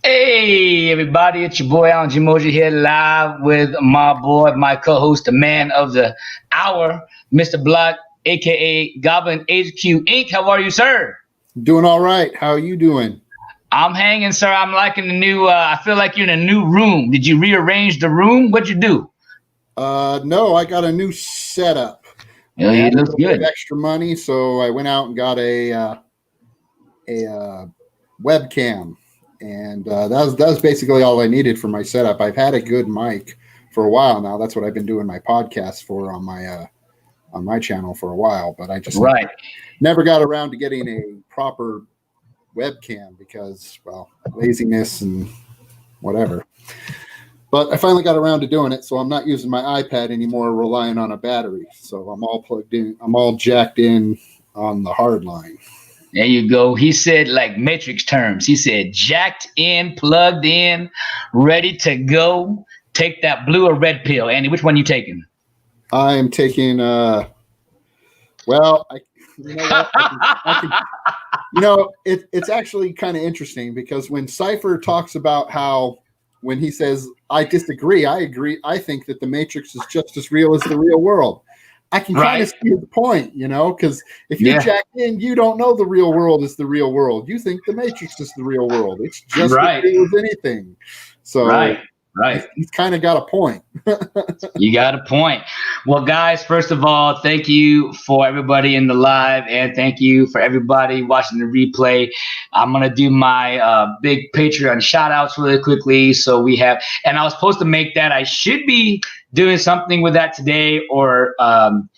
Hey everybody, it's your boy Alan G Moser here live with my boy, my co-host, the man of the hour, Mr. Block, aka Goblin HQ Inc. How are you, sir? Doing all right. How are you doing? I'm hanging, sir. I'm liking the new. I feel like you're in a new room. Did you rearrange the room? What'd you do? No, I got a new setup. Oh, I had it a looks little bit of good. extra money, so I went out and got a webcam, and that was basically all I needed for my setup. I've had a good mic for a while now. That's what I've been doing my podcast for on my channel for a while, but I just Right. never got around to getting a proper webcam because, well, laziness and whatever. But I finally got around to doing it, so I'm not using my iPad anymore, relying on a battery. So I'm all plugged in. I'm all jacked in on the hard line. There you go. He said like Matrix terms. He said jacked in, plugged in, ready to go. Take that blue or red pill. Andy, which one you taking? I am taking. Well, you know what? It's actually kind of interesting because when Cypher talks about how when he says, I disagree, I agree. I think that the Matrix is just as real as the real world. I can kind of see the point, because if you're jacked in, you don't know the real world is the real world. You think the Matrix is the real world. It's just as real as anything. So Right. He's kind of got a point. You got a point. Well, guys, first of all, thank you for everybody in the live, and thank you for everybody watching the replay. I'm going to do my big Patreon shout outs really quickly. So we have, and I was supposed to make that. I should be doing something with that today, or I'm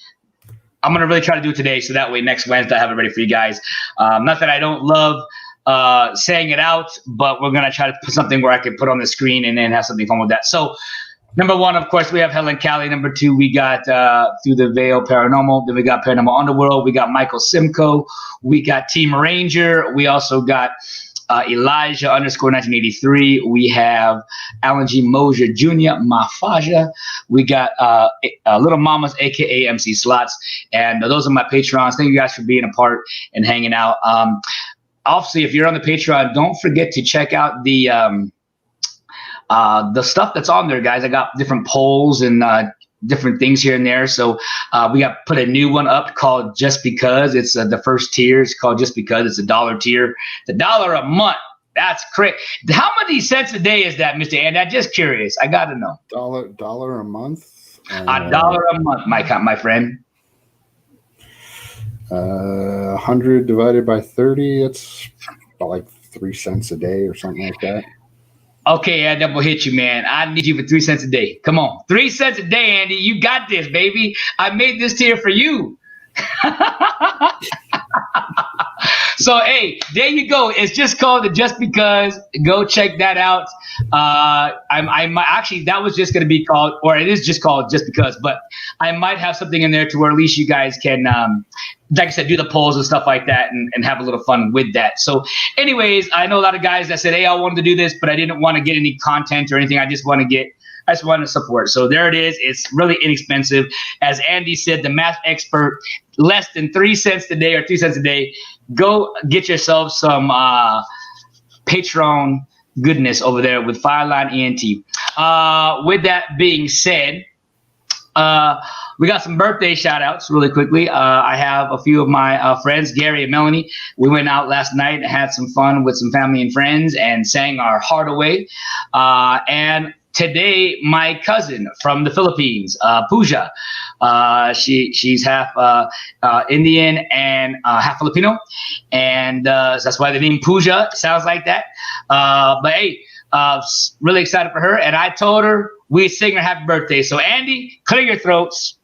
going to really try to do it today. So that way next Wednesday I have it ready for you guys. Not that I don't love saying it out, but we're going to try to put something where I can put on the screen and then have something fun with that. So number one, of course, we have Helen Cali. Number two, we got Through the Veil Paranormal. Then we got Paranormal Underworld. We got Michael Simcoe. We got Team Ranger. We also got Elijah _ 1983. We have Alan G Moser Jr. Mafaja. We got Little Mamas, aka MC Slots, and those are my Patrons. Thank you guys for being a part and hanging out. Obviously, if you're on the Patreon, don't forget to check out the stuff that's on there, guys. I got different polls and different things here and there. So we got put a new one up called Just Because. It's the first tier. It's called Just Because. It's $1 tier. It's $1 a month. That's correct. How many cents a day is that, Mr. And I'm just curious. I got to know. $1 a month. $1 a month, my friend. 100 divided by 30. It's about like 3 cents a day or something like that. Okay, yeah, that will hit you, man. I need you for 3 cents a day. Come on. 3 cents a day, Andy. You got this, baby. I made this tier for you. So, hey, there you go. It's just called the Just Because. Go check that out. I might actually, that was just going to be called, or it is just called Just Because, but I might have something in there to where at least you guys can, like I said, do the polls and stuff like that and have a little fun with that. So anyways, I know a lot of guys that said, hey, I wanted to do this, but I didn't want to get any content or anything. I just want to support. So there it is. It's really inexpensive. As Andy said, the math expert, less than 3 cents a day or 2 cents a day. Go get yourself some Patron goodness over there with FIRELINE ENT. With that being said, we got some birthday shout outs really quickly. I have a few of my friends, Gary and Melanie. We went out last night and had some fun with some family and friends and sang our heart away. And today, my cousin from the Philippines, Pooja, she's half Indian and half Filipino, and that's why the name Pooja sounds like that. But hey, really excited for her, and I told her we sing her happy birthday. So Andy, clear your throats.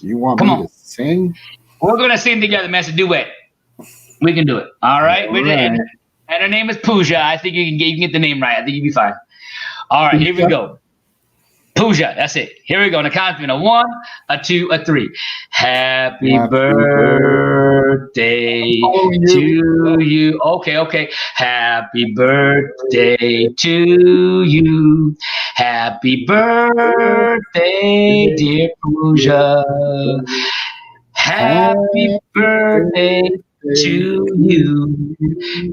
You want me to sing? We're gonna sing together, man. It's a duet. We can do it. All right. And her name is Pooja. I think you can get the name right. I think you'll be fine. All right, here we go. Pooja, that's it. Here we go. On the count of 1, 2, 3. Happy birthday to you. Okay. Happy birthday to you. Happy birthday, dear Pooja. Happy birthday to you.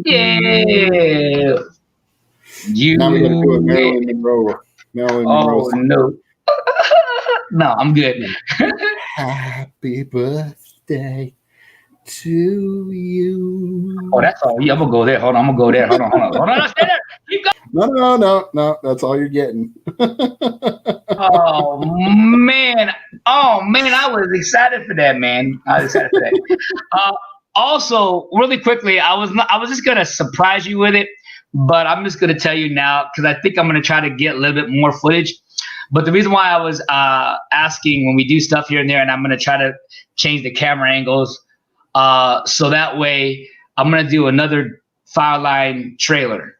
Yeah. Now we got to do it, Marilyn Monroe. Oh no, no, I'm good. Happy birthday to you. Oh, that's all. I'm gonna go there. Hold on, I'm gonna go there. Hold on. Stay there. Keep going. No. That's all you're getting. Oh man, I was excited for that, man. Also, really quickly, I was just gonna surprise you with it, but I'm just gonna tell you now because I think I'm gonna try to get a little bit more footage. But the reason why I was asking when we do stuff here and there, and I'm gonna try to change the camera angles, so that way I'm gonna do another FIRELINE trailer.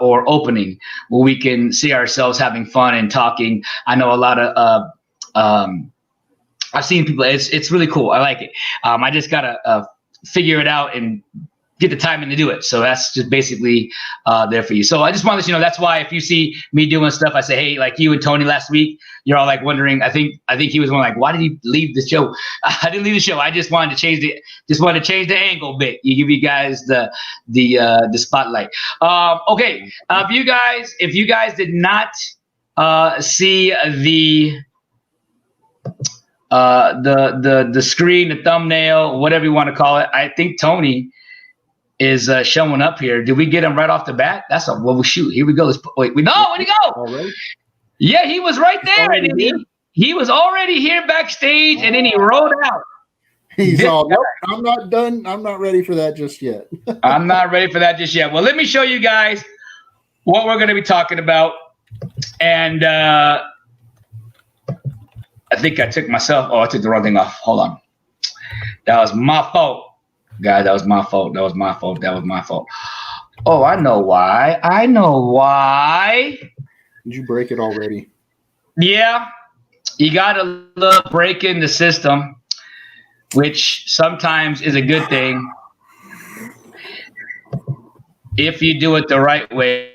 Or opening where we can see ourselves having fun and talking. I know a lot of I've seen people. It's really cool. I like it. I just gotta figure it out and get the timing to do it. So that's just basically there for you. So I just want to let you know that's why if you see me doing stuff, I say, hey, like you and Tony last week, you're all like wondering. I think he was one like, why did he leave the show? I didn't leave the show. I just wanted to change the angle a bit. You give you guys the spotlight. Okay. If you guys did not see the screen, the thumbnail, whatever you want to call it, I think Tony is showing up here. Did we get him right off the bat? Shoot. Here we go. Where'd he go? All right. Yeah, he was right there. And he was already here backstage, and then he rolled out. He's all, nope, I'm not done. I'm not ready for that just yet. I'm not ready for that just yet. Well, let me show you guys what we're going to be talking about. And I think I took the wrong thing off. Hold on. That was my fault. Guys, that was my fault. Oh, I know why. Did you break it already? Yeah. You got to love breaking the system, which sometimes is a good thing if you do it the right way.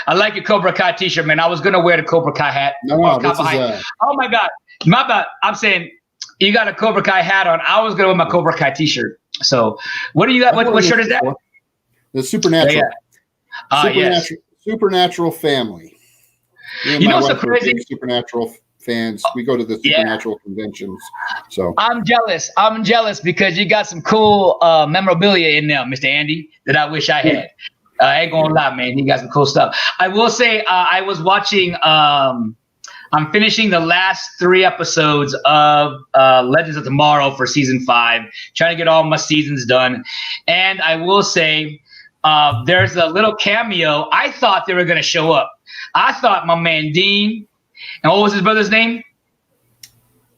I like your Cobra Kai t-shirt, man. I was going to wear the Cobra Kai hat. Oh, my God. My bad. I'm saying you got a Cobra Kai hat on. I was going to wear my Cobra Kai t-shirt. So what do you got? What shirt is that? The Supernatural. Supernatural family. You know what's so crazy? Supernatural fans. We go to the Supernatural conventions. So I'm jealous because you got some cool memorabilia in there, Mr. Andy, that I wish I had. I ain't gonna lie, man. You got some cool stuff. I will say I was watching I'm finishing the last 3 episodes of Legends of Tomorrow for season 5, trying to get all my seasons done. And I will say there's a little cameo. I thought they were going to show up. I thought my man Dean, and what was his brother's name?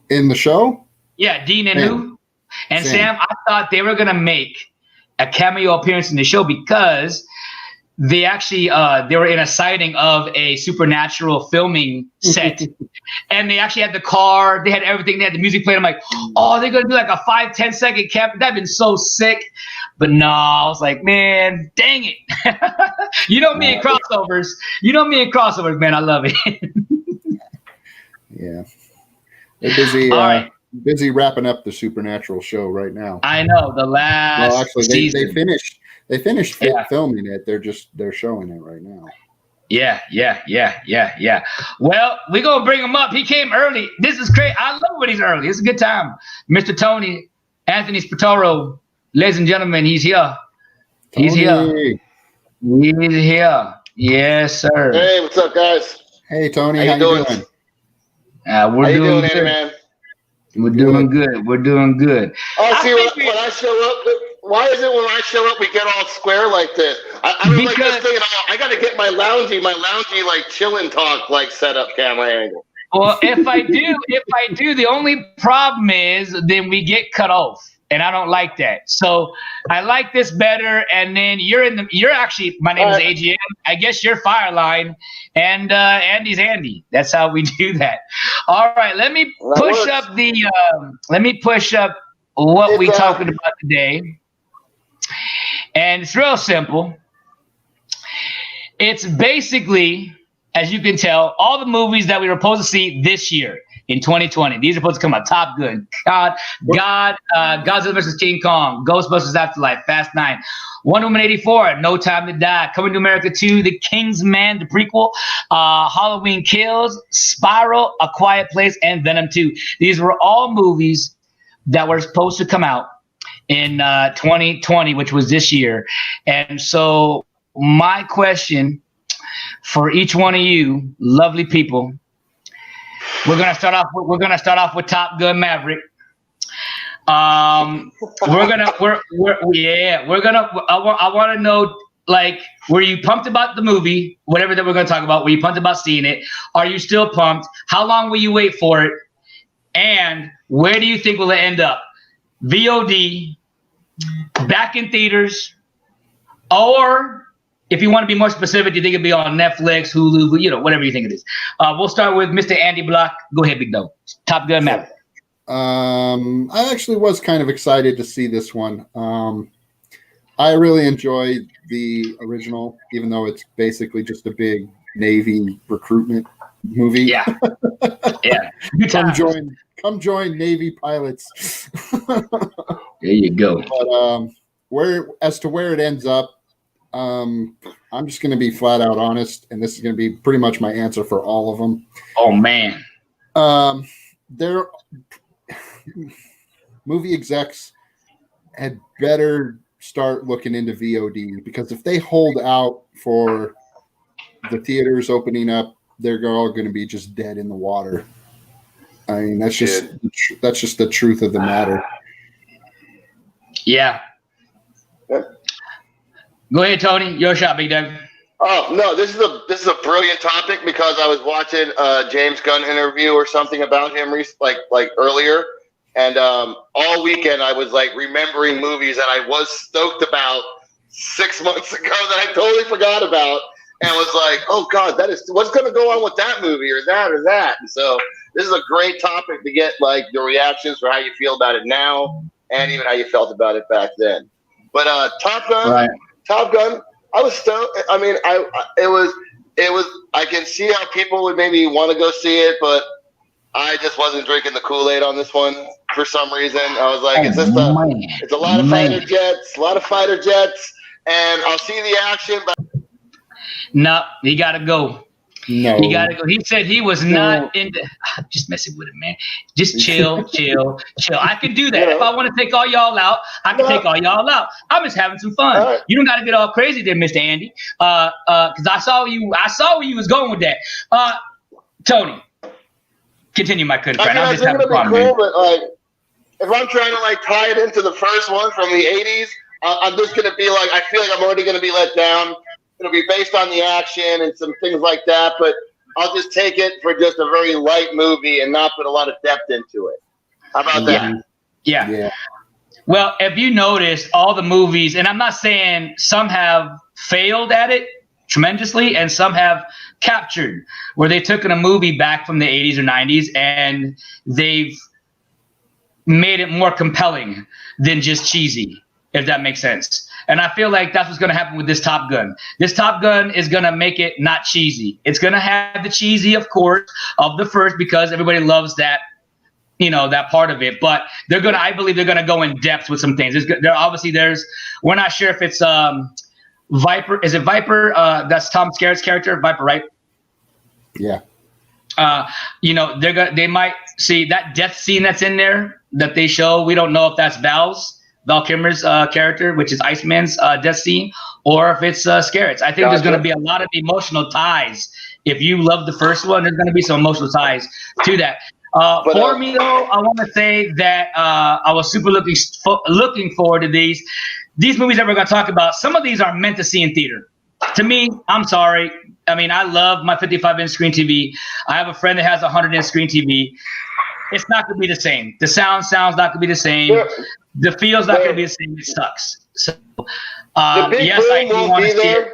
In the show? Yeah, Dean and who? And Sam, I thought they were going to make a cameo appearance in the show because they actually they were in a sighting of a Supernatural filming set. And they actually had the car, they had everything, they had the music playing. I'm like, oh, they're gonna do like a 5-10 second cap. That'd been so sick. But no, I was like, man, dang it. You know me and crossovers, man. I love it. Yeah. They're busy. All right. Busy wrapping up the Supernatural show right now. I know the last. Well, actually, season. They finished filming it. They're showing it right now. Yeah. Well, we're gonna bring him up. He came early. This is crazy. I love when he's early. It's a good time. Mr. Tony Anthony Spataro, ladies and gentlemen, he's here. He's here. Yes, sir. Hey, what's up, guys? Hey, Tony. How you doing? We're doing good. Andy, man? We're doing good. Oh, see, when I show up, why is it when I show up we get all square like this? I don't like this thing at all. I got to get my loungy like chillin' talk like setup camera angle. Well, if I do, the only problem is then we get cut off, and I don't like that. So I like this better. And then you're actually, my name is AGM. I guess you're FIRELINE, and Andy's Andy. That's how we do that. All right, let me push up what we talking about today. And it's real simple. It's basically, as you can tell, all the movies that we were supposed to see this year in 2020. These are supposed to come out. Top Gun, Godzilla vs. King Kong, Ghostbusters Afterlife, Fast 9, Wonder Woman 84, No Time to Die, Coming to America 2, The Kingsman, the prequel, Halloween Kills, Spiral, A Quiet Place, and Venom 2. These were all movies that were supposed to come out in 2020, which was this year. And so my question for each one of you lovely people, we're gonna start off with Top Gun Maverick. I want to know, like, were you pumped about the movie, whatever that we're gonna talk about? Were you pumped about seeing it? Are you still pumped? How long will you wait for it? And where do you think will it end up? VOD, back in theaters, or if you want to be more specific, you think it'll be on Netflix, Hulu, whatever you think it is. We'll start with Mr. Andy Block. Go ahead, Big Dog. Top Gun Maverick. I actually was kind of excited to see this one. I really enjoyed the original, even though it's basically just a big Navy recruitment movie. Yeah. Yeah. Come join Navy pilots. There you go. But where it ends up, I'm just going to be flat out honest, and this is going to be pretty much my answer for all of them. Oh man. Their movie execs had better start looking into VOD, because if they hold out for the theaters opening up, they're all going to be just dead in the water. I mean, that's just the truth of the matter. Yeah. Go ahead, Tony. Your shot, Big Dog. Oh no, this is a brilliant topic, because I was watching a James Gunn interview or something about him like earlier, and all weekend I was like remembering movies that I was stoked about 6 months ago that I totally forgot about, and was like, oh God, what's going to go on with that movie or that. And so this is a great topic to get like your reactions for how you feel about it now, and even how you felt about it back then. But Top Gun. Right. Top Gun, I was stoked. I mean, it was. I can see how people would maybe want to go see it, but I just wasn't drinking the Kool-Aid on this one for some reason. I was like, it's a lot of fighter jets, and I'll see the action, but no, he got to go. No, he got to go. He said he was not into. Just messing with him, man. Just chill. I can do that. If I want to take all y'all out, I can take all y'all out. I'm just having some fun. Right. You don't got to get all crazy there, Mr. Andy. Because I saw where you was going with that. Tony, continue, my good friend. I'm just having fun, cool, but like, if I'm trying to like tie it into the first one from the '80s, I'm just gonna be like, I feel like I'm already gonna be let down. It'll be based on the action and some things like that, but I'll just take it for just a very light movie and not put a lot of depth into it. How about that? Yeah. Well, if you notice, all the movies, and I'm not saying some have failed at it tremendously and some have captured, where they've taken a movie back from the 80s or 90s and they've made it more compelling than just cheesy, if that makes sense. And I feel like that's what's going to happen with this Top Gun. This Top Gun is going to make it not cheesy. It's going to have the cheesy, of course, of the first, because everybody loves that, that part of it. But I believe they're going to go in depth with some things. We're not sure if it's Viper. Is it Viper? That's Tom Skerritt's character, Viper, right? Yeah. They might see that death scene that's in there that they show. We don't know if that's Val Kilmer's character, which is Iceman's death scene, or if it's Skerritt's. I think there's going to be a lot of emotional ties. If you love the first one, there's going to be some emotional ties to that. For me, though, I want to say that I was super looking forward to these movies that we're going to talk about. Some of these are meant to see in theater. To me, I'm sorry. I mean, I love my 55-inch screen TV. I have a friend that has a 100-inch screen TV. It's not going to be the same. The sound's not going to be the same. Yeah. The feel's not going to be the same. It sucks. So, yes, I do want to see it.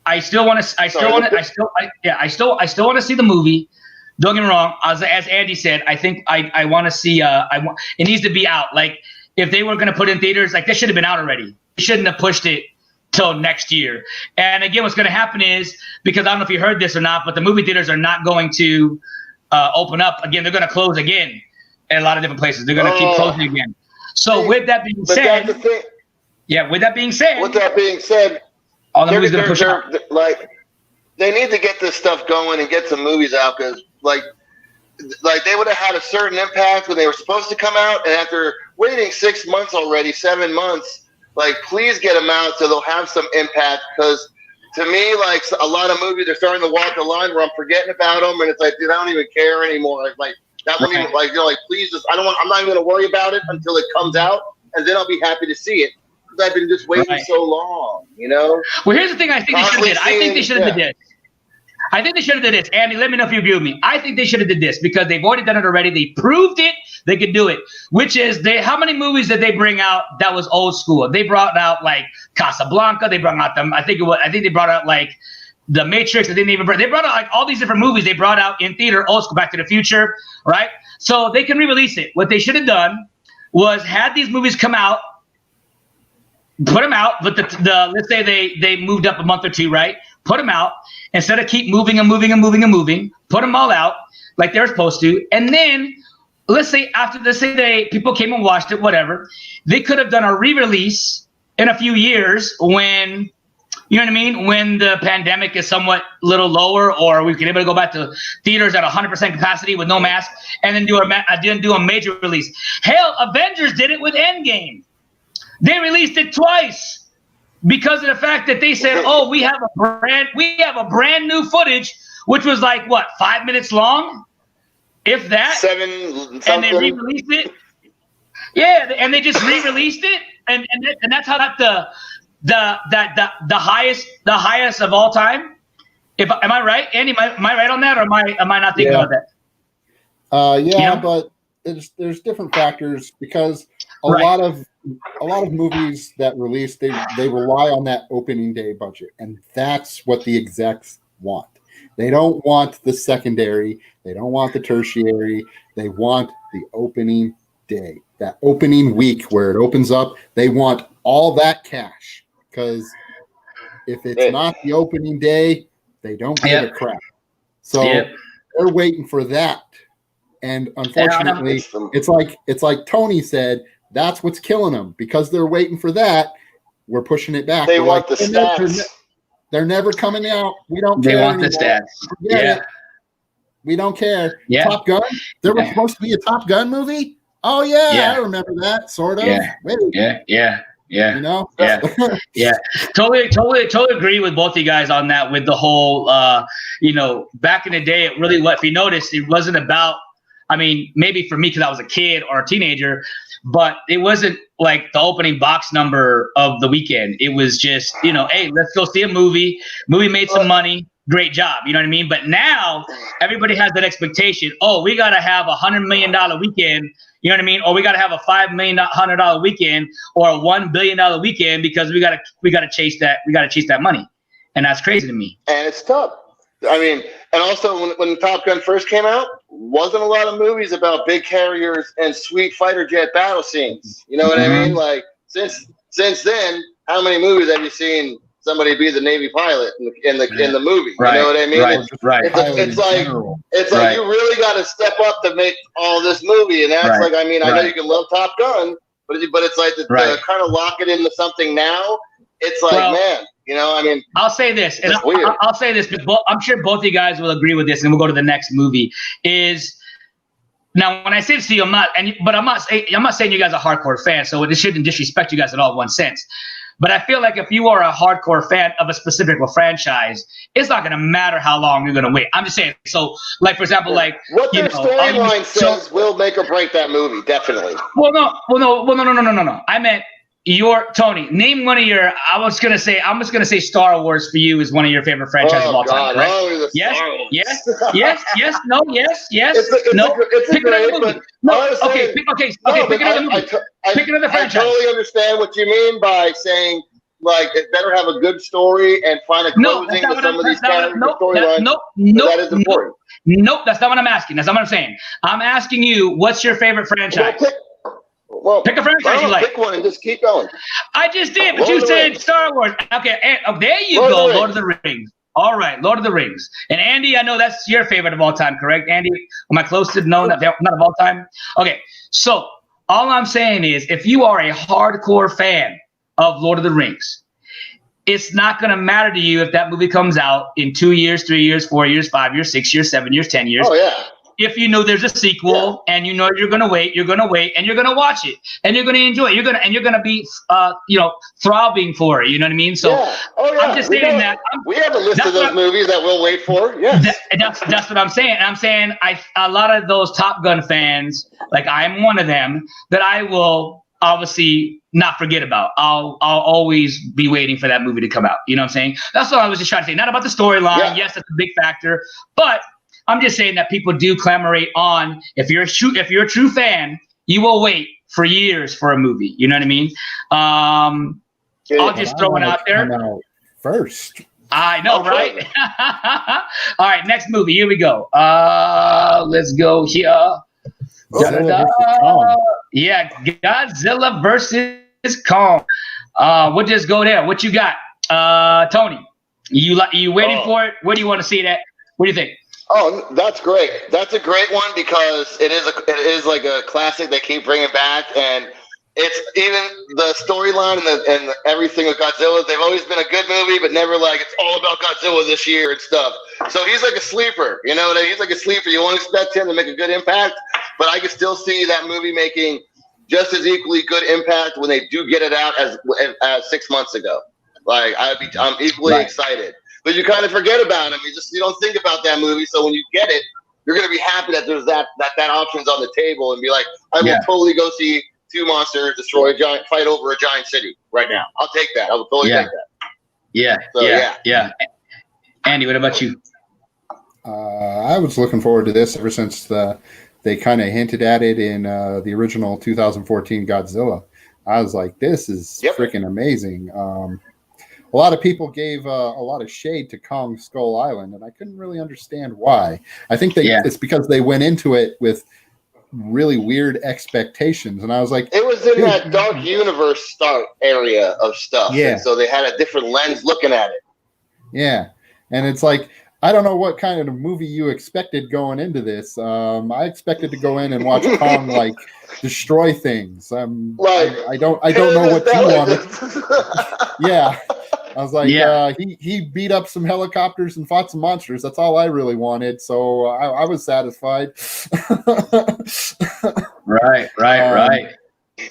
I still want to see the movie. Don't get me wrong. As Andy said, I think I want to see. It needs to be out. Like, if they were going to put it in theaters, like, they should have been out already. They shouldn't have pushed it till next year. And again, what's going to happen is, because I don't know if you heard this or not, but the movie theaters are not going to open up again, they're going to close again in a lot of different places. They're going to keep closing again. So with that being said, with that being said, all the movies going to push out. Like, they need to get this stuff going and get some movies out, because like they would have had a certain impact when they were supposed to come out, and after waiting 6 months already, 7 months, like, please get them out so they'll have some impact. Because to me, like, a lot of movies are starting to walk the line where I'm forgetting about them, and it's like, dude, I don't even care anymore. Like that one, even, like, you know, like, please just, I'm not even going to worry about it until it comes out, and then I'll be happy to see it. I've been just waiting so long, you know? Well, here's the thing I think they should have did. I think they should have did this. I think they should have did this. Andy, let me know if you agree with me. I think they should have did this because they've already done it already. They proved it. They could do it. Which is, how many movies did they bring out that was old school? They brought out like Casablanca. They brought out I think they brought out like The Matrix. They brought out like all these different movies they brought out in theater, old school, Back to the Future, right? So they can re-release it. What they should have done was had these movies come out, put them out, but let's say they moved up a month or two, right? Put them out instead of keep moving, put them all out like they're supposed to. And then let's say people came and watched it, whatever, they could have done a re-release in a few years when, you know what I mean? When the pandemic is somewhat little lower, or we can able to go back to theaters at 100% capacity with no mask, and then do a major release. Hell, Avengers did it with Endgame. They released it twice because of the fact that they said, "Oh, we have a brand new footage," which was like what, 5 minutes long, if that. 7 something. And they re-released it. Yeah, and they just re-released it, and that's how the highest of all time. Am I right, Andy? Am I right on that, or am I not thinking about that? Yeah, but there's different factors because a lot of movies that release, they rely on that opening day budget, and that's what the execs want. They don't want the secondary, they don't want the tertiary, they want the opening day, that opening week where it opens up. They want all that cash, because if it's not the opening day, they don't give a crap. So they're waiting for that. And unfortunately, it's like Tony said, that's what's killing them, because they're waiting for that. We're pushing it back. They want the stats. They're never coming out. We don't care. They want anymore. the stats. We don't care. Yeah. Top Gun. There was supposed to be a Top Gun movie. Oh I remember that. Sort of. Yeah. You know? Yeah. Totally agree with both of you guys on that. With the whole, back in the day, it really, if you noticed, it wasn't about. I mean, maybe for me because I was a kid or a teenager, but it wasn't like the opening box number of the weekend. It was just, hey, let's go see a movie. Movie made some money. Great job. You know what I mean? But now everybody has that expectation. Oh, we got to have $100 million weekend. You know what I mean? Or we got to have a $5 million weekend or a $1 billion weekend because we got to chase that. We got to chase that money. And that's crazy to me. And it's tough. I mean, and also when Top Gun first came out, wasn't a lot of movies about big carriers and sweet fighter jet battle scenes. You know what I mean? Like since then, how many movies have you seen somebody be the Navy pilot in the movie? Right. You know what I mean? Right. It's like you really got to step up to make all this movie, and that's like, I mean, I know you can love Top Gun, but it's like to kind of lock it into something now. It's like, man. I mean, I'll say this, and I'll say this, because I'm sure both of you guys will agree with this, and we'll go to the next movie. Now, when I say this to you, I'm not saying you guys are hardcore fans, so it shouldn't disrespect you guys at all in one sense. But I feel like if you are a hardcore fan of a specific franchise, it's not going to matter how long you're going to wait. I'm just saying. So, like, for example, like what their storyline says will make or break that movie, definitely. Well, no. I meant. Tony, name one of your. I'm just gonna say Star Wars for you is one of your favorite franchises of all time, right? Yes. No. Yes. It's great, but okay. Pick another movie. Pick another franchise. I totally understand what you mean by saying like it better have a good story and find a closing to some of these character storylines. That is important. Nope, that's not what I'm asking. That's not what I'm saying. I'm asking you, what's your favorite franchise? Well, pick a franchise you like. Pick one and just keep going. I just did, but you said Star Wars. Okay, there you go. Lord of the Rings. All right, Lord of the Rings. And Andy, I know that's your favorite of all time, correct? Andy, am I close to know that not of all time? Okay, so all I'm saying is if you are a hardcore fan of Lord of the Rings, it's not going to matter to you if that movie comes out in 2 years, 3 years, 4 years, 5 years, 6 years, 7 years, 10 years. Oh, yeah. If you know there's a sequel and you know you're gonna wait, and you're gonna watch it and you're gonna enjoy it. You're gonna be throbbing for it. You know what I mean? So I'm just saying that we have a list of those movies that we'll wait for. Yes, that's what I'm saying. And I'm saying a lot of those Top Gun fans, like I'm one of them, that I will obviously not forget about. I'll always be waiting for that movie to come out. You know what I'm saying? That's what I was just trying to say. Not about the storyline. Yeah. Yes, that's a big factor, but I'm just saying that people do clamorate on. If you're a true fan, you will wait for years for a movie. You know what I mean? I'll just throw it out there. First. I know, right? All right, next movie. Here we go. Let's go here. Yeah, Godzilla versus Kong. We'll just go there. What you got, Tony? You waiting for it? Where do you want to see that? What do you think? Oh, that's great. That's a great one because it is like a classic they keep bringing back, and it's even the storyline and everything with Godzilla. They've always been a good movie, but never like it's all about Godzilla this year and stuff. So he's like a sleeper, you know. He's like a sleeper. You won't expect him to make a good impact, but I can still see that movie making just as equally good impact when they do get it out as 6 months ago. Like I'm equally excited. But you kind of forget about him. You don't think about that movie. So when you get it, you're gonna be happy that there's that option's on the table, and be like, I will totally go see two monsters destroy a giant, fight over a giant city right now. I'll take that. I will totally take that. Yeah. Andy, what about you? I was looking forward to this ever since they kind of hinted at it in the original 2014 Godzilla. I was like, this is freaking amazing. A lot of people gave a lot of shade to Kong Skull Island, and I couldn't really understand why. I think it's because they went into it with really weird expectations, and I was like, it was in that dark universe start area of stuff. Yeah. And so they had a different lens looking at it. Yeah. And it's like, I don't know what kind of movie you expected going into this. I expected to go in and watch Kong like destroy things. I don't know what you wanted. Yeah. I was like, he beat up some helicopters and fought some monsters. That's all I really wanted. So I was satisfied. Right.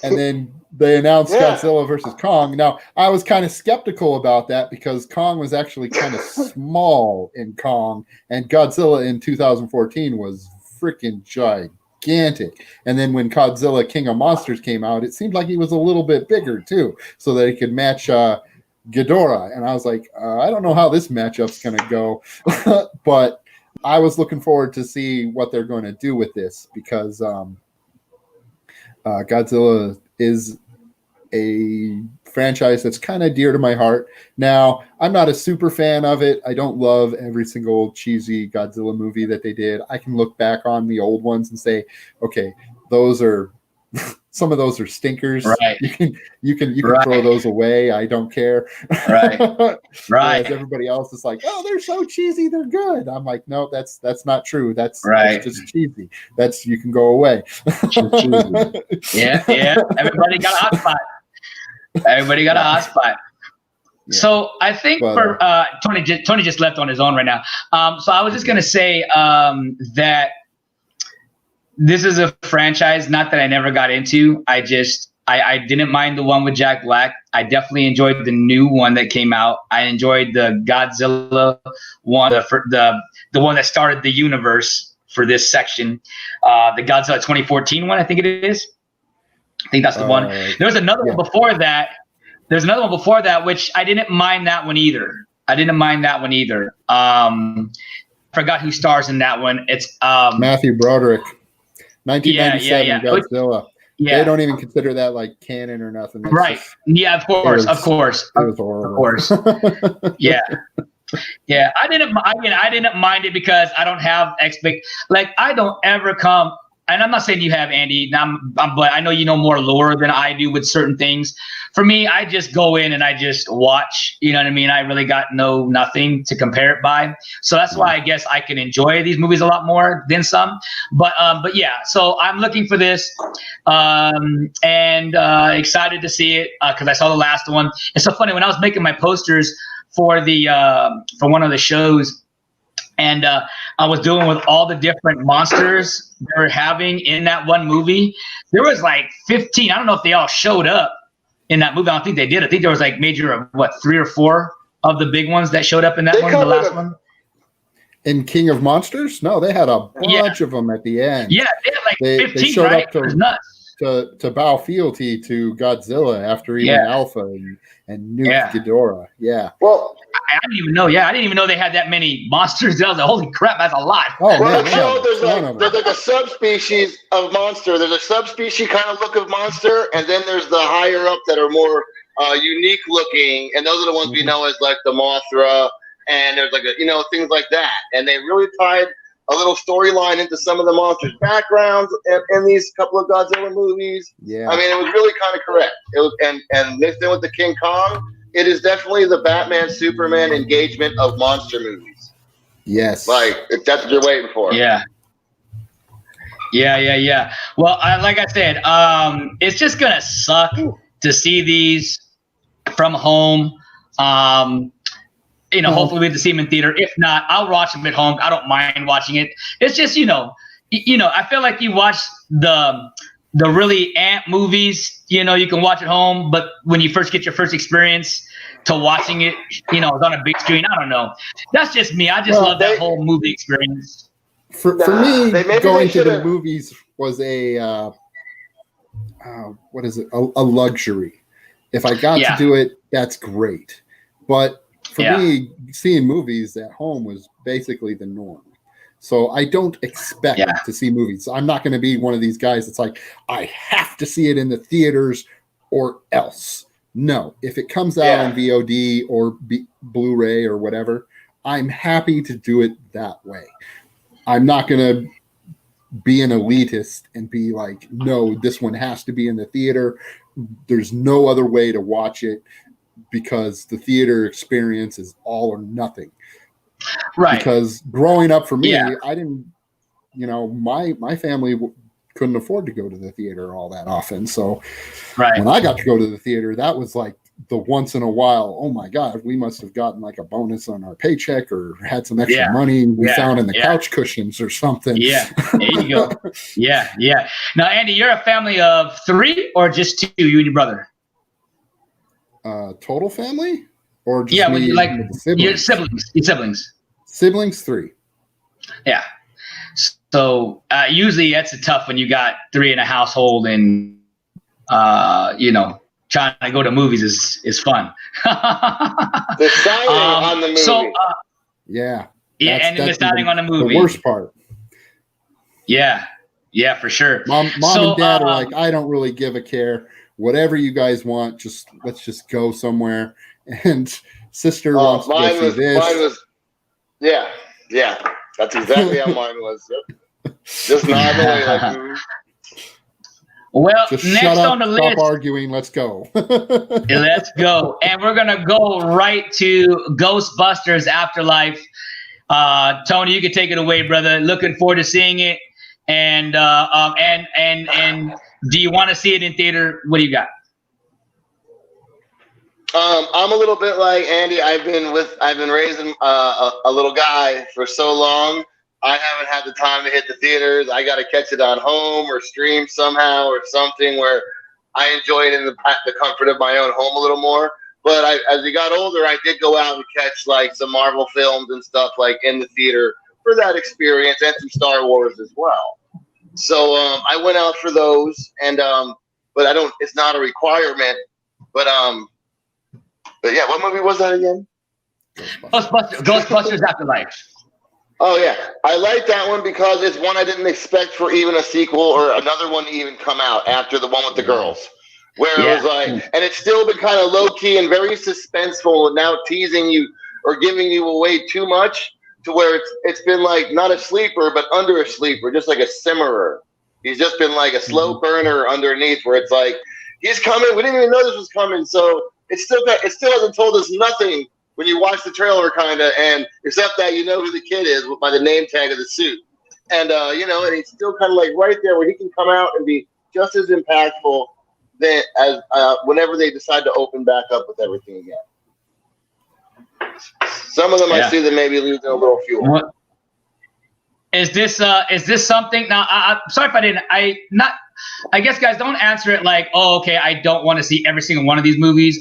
And then they announced Godzilla versus Kong. Now, I was kind of skeptical about that because Kong was actually kind of small in Kong, and Godzilla in 2014 was freaking gigantic. And then when Godzilla King of Monsters came out, it seemed like he was a little bit bigger too, so that he could match Ghidorah. And I was like, I don't know how this matchup's going to go, but I was looking forward to see what they're going to do with this because Godzilla is a franchise that's kind of dear to my heart. Now, I'm not a super fan of it. I don't love every single cheesy Godzilla movie that they did. I can look back on the old ones and say, okay, those are some of those are stinkers. Right. You can throw those away. I don't care. Right. Whereas everybody else is like, oh, they're so cheesy, they're good. I'm like, no, that's not true. That's just cheesy. You can go away. Yeah. Everybody got a hot spot. Yeah. So I think Tony just left on his own right now. So I was just gonna say that this is a franchise, not that I never got into. I didn't mind the one with Jack Black. I definitely enjoyed the new one that came out. I enjoyed the Godzilla one, the one that started the universe for this section. The Godzilla 2014 one, I think it is. I think that's the one. There was another one before that. There's another one before that, which I didn't mind that one either. Forgot who stars in that one. It's Matthew Broderick. 1997 Godzilla. Yeah. They don't even consider that like canon or nothing. That's right. Of course. It was horrible. Of course. Yeah. I didn't mind it because I don't have I don't ever come and I'm not saying you have, Andy, but I know you know more lore than I do with certain things. For me, I just go in and I just watch, you know what I mean? I really got nothing to compare it by. So that's why I guess I can enjoy these movies a lot more than some. But yeah, so I'm looking for this and excited to see it because I saw the last one. It's so funny, when I was making my posters for for one of the shows, and I was dealing with all the different monsters they were having in that one movie. There was like 15. I don't know if they all showed up in that movie. I don't think they did. I think there was like 3 or 4 of the big ones that showed up in that one, the last one. In King of Monsters? No, they had a bunch of them at the end. Yeah, they had like 15, they showed right? up to bow fealty to Godzilla after even Alpha and Nuke Ghidorah. Yeah. Well, I didn't even know. Yeah, I didn't even know they had that many monsters. I was like, holy crap, that's a lot. Oh, well, man, there's like a subspecies of monster. There's a subspecies kind of look of monster, and then there's the higher up that are more unique looking, and those are the ones we know as like the Mothra, and there's like things like that. And they really tied a little storyline into some of the monsters' backgrounds in these couple of Godzilla movies. Yeah, I mean, it was really kind of correct. It was, and mixed in with the King Kong, it is definitely the Batman Superman engagement of monster movies. Yes, like that's what you're waiting for. Yeah. Well, like I said, it's just gonna suck to see these from home. Hopefully we get to see them in theater. If not, I'll watch them at home. I don't mind watching it. It's just, I feel like you watch the really ant movies, you can watch at home, but when you first get your first experience to watching it, it's on a big screen. I don't know. That's just me. I just love that whole movie experience. For me, going to the movies was a luxury. If I got to do it, that's great. But for me, seeing movies at home was basically the norm. So I don't expect to see movies. I'm not going to be one of these guys that's like, I have to see it in the theaters or else. No, if it comes out on VOD or Blu-ray or whatever, I'm happy to do it that way. I'm not going to be an elitist and be like, no, this one has to be in the theater. There's no other way to watch it, because the theater experience is all or nothing. Right. Because growing up for me, I didn't, my family couldn't afford to go to the theater all that often. So when I got to go to the theater, that was like the once in a while, oh my God, we must have gotten like a bonus on our paycheck or had some extra money we found in the couch cushions or something. Yeah, there you go. Yeah. Now, Andy, you're a family of 3 or just 2, you and your brother? Total family, or just me like siblings? Your siblings. Siblings 3. Yeah. So usually that's a tough when you got 3 in a household, and trying to go to movies is fun. Deciding on the movie. So that's deciding on the movie. The worst part. Yeah, for sure. Mom and dad are like, I don't really give a care. Whatever you guys want, let's just go somewhere. And sister wants to go see this. Mine was, yeah. That's exactly how mine was. Just not really like. Well, just next shut up, on the list. Stop arguing. Let's go. Let's go, and we're gonna go right to Ghostbusters Afterlife. Tony, you can take it away, brother. Looking forward to seeing it. And do you want to see it in theater? What do you got? I'm a little bit like Andy. I've been raising a little guy for so long. I haven't had the time to hit the theaters. I got to catch it on home or stream somehow or something where I enjoy it in the comfort of my own home a little more. But as we got older, I did go out and catch like some Marvel films and stuff like in the theater for that experience, and some Star Wars as well. So I went out for those, and but I don't. It's not a requirement. But yeah, what movie was that again? Ghostbusters Afterlife. Oh yeah, I like that one because it's one I didn't expect for even a sequel or another one to even come out after the one with the girls, where it was like, and it's still been kind of low key and very suspenseful, and now teasing you or giving you away too much to where it's been like not a sleeper but under a sleeper, just like a simmerer. He's just been like a slow burner underneath, where it's like he's coming. We didn't even know this was coming, so it still hasn't told us nothing when you watch the trailer, kinda, and except that you know who the kid is by the name tag of the suit, and and he's still kind of like right there where he can come out and be just as impactful as whenever they decide to open back up with everything again. Some of them I see that maybe losing a little fuel. What? Is this something? Now, I'm sorry if I didn't. I guess, guys, don't answer it like, oh, okay, I don't want to see every single one of these movies.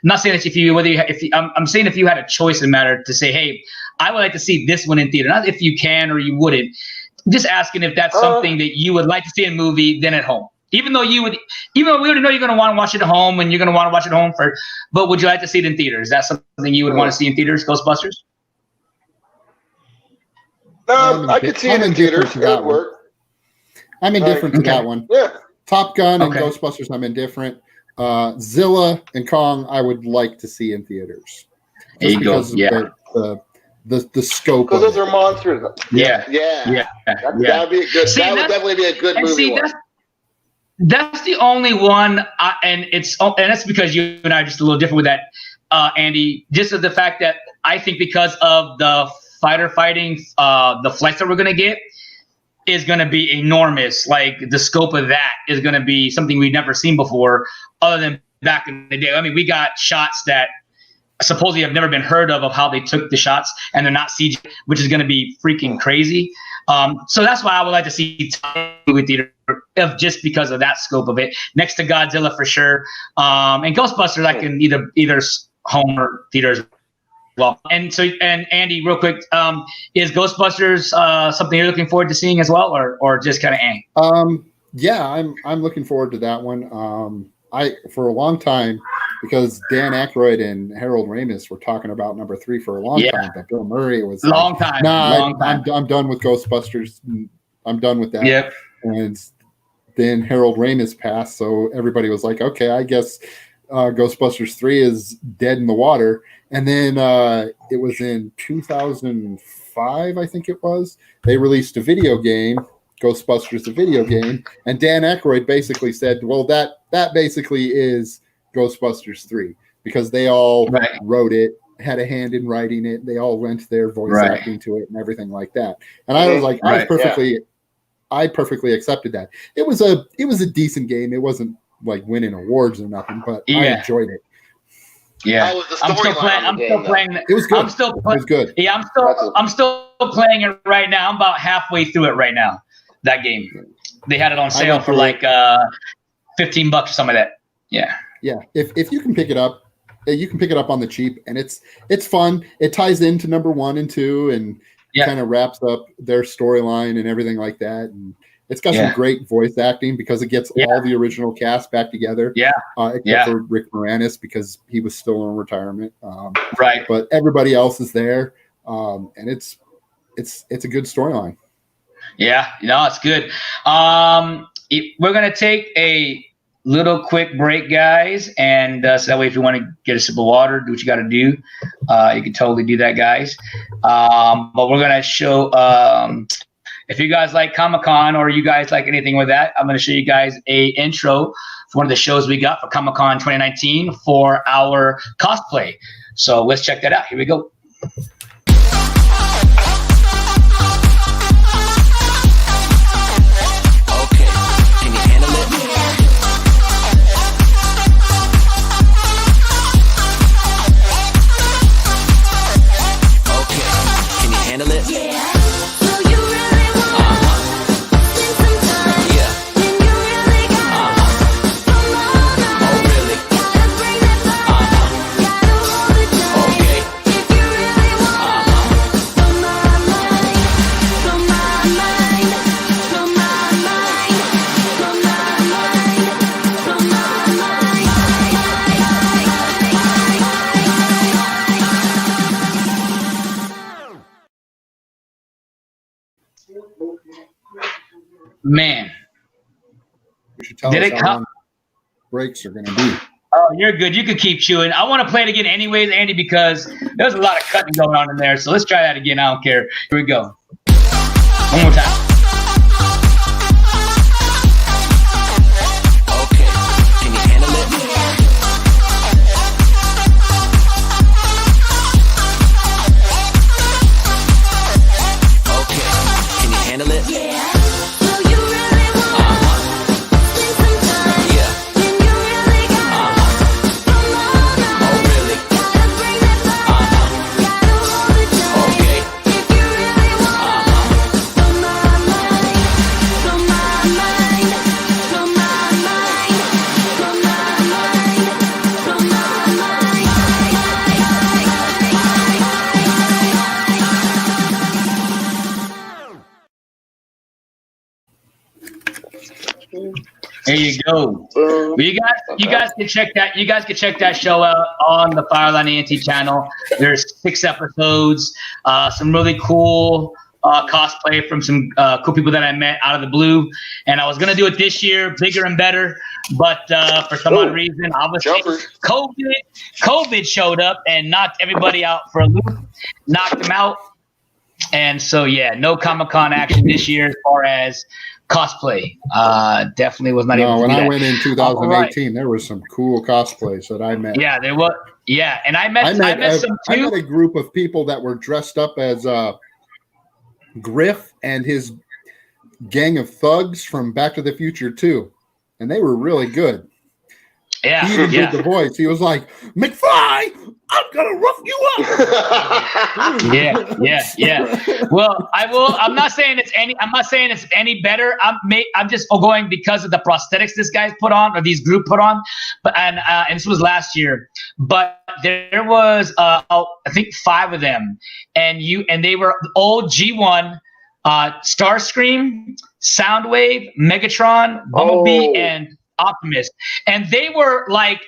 I'm not saying that I'm saying if you had a choice in matter to say, hey, I would like to see this one in theater. Not if you can or you wouldn't. I'm just asking if that's something that you would like to see in a movie than at home. Even though we already know you're going to want to watch it at home and you're going to want to watch it at home but would you like to see it in theaters? Is that something you would want to see in theaters, Ghostbusters? I could see it in theaters. It would work. I'm indifferent to that one. Yeah. Top Gun and Ghostbusters, I'm indifferent. Zilla and Kong, I would like to see in theaters. There you go. Yeah. The scope. Because those are monsters. Yeah. That would be a good. That would definitely be a good movie. That's the only one, and that's because you and I are just a little different with that, Andy. Just of the fact that I think because of the fighting, the flights that we're gonna get is gonna be enormous. Like the scope of that is gonna be something we've never seen before, other than back in the day. I mean, we got shots that supposedly have never been heard of how they took the shots, and they're not CG, which is gonna be freaking crazy. So that's why I would like to see movie theater, just because of that scope of it. Next to Godzilla for sure, and Ghostbusters I can either home or theaters. Well, and Andy, real quick, is Ghostbusters something you're looking forward to seeing as well, or just kind of Yeah, I'm looking forward to that one. For a long time, because Dan Aykroyd and Harold Ramis were talking about number 3 for a long time, but Bill Murray was long time. I'm done with Ghostbusters. I'm done with that. Yep. And then Harold Ramis passed, so everybody was like, okay, I guess Ghostbusters 3 is dead in the water. And then it was in 2005, I think it was, they released a video game, Ghostbusters, the video game, and Dan Aykroyd basically said, well, that basically is Ghostbusters 3, because they all wrote it, had a hand in writing it, they all lent their voice acting to it and everything like that. And I was like, I perfectly accepted that. It was a decent game. It wasn't like winning awards or nothing, but I enjoyed it. Yeah, I'm still playing. It was good. It was good. Yeah, I'm still playing it right now. I'm about halfway through it right now. That game, they had it on sale for like $15 or something like that. Yeah. Yeah. If you can pick it up, you can pick it up on the cheap, and it's fun. It ties into number 1 and 2, and kind of wraps up their storyline and everything like that. And it's got some great voice acting because it gets all the original cast back together. Yeah. Except for Rick Moranis, because he was still in retirement. But everybody else is there. And it's a good storyline. Yeah, it's good. We're going to take a little quick break, guys. And so that way, if you want to get a sip of water, do what you got to do. You can totally do that, guys. But we're going to show, if you guys like Comic-Con or you guys like anything with that, I'm going to show you guys a intro for one of the shows we got for Comic-Con 2019 for our cosplay. So let's check that out. Here we go. Man, did it come? Breaks are going to be. Oh, you're good. You can keep chewing. I want to play it again anyways, Andy, because there's a lot of cutting going on in there. So let's try that again. I don't care. Here we go. One more time. There you go. Well, you guys can check that. You guys can check that show out on the FIRELINE ANT channel. There's 6 episodes. Some really cool cosplay from some cool people that I met out of the blue. And I was gonna do it this year, bigger and better, but for some odd reason, obviously COVID showed up and knocked everybody out for a loop, knocked them out. And so no Comic-Con action this year as far as cosplay. Definitely was not able to when do I that. went in 2018, there was some cool cosplays that I met. Yeah, there was. Yeah, and I met some too. I met a group of people that were dressed up as Griff and his gang of thugs from Back to the Future 2, and they were really good. Yeah, he even did the voice. He was like, "McFly, I'm gonna rough you up." yeah. Well, I'm not saying it's any better. I'm just going because of the prosthetics this guy's put on, or these group put on. But and this was last year. But there was I think 5 of them, and they were old G1, Starscream, Soundwave, Megatron, Bumblebee, and Optimus, and they were like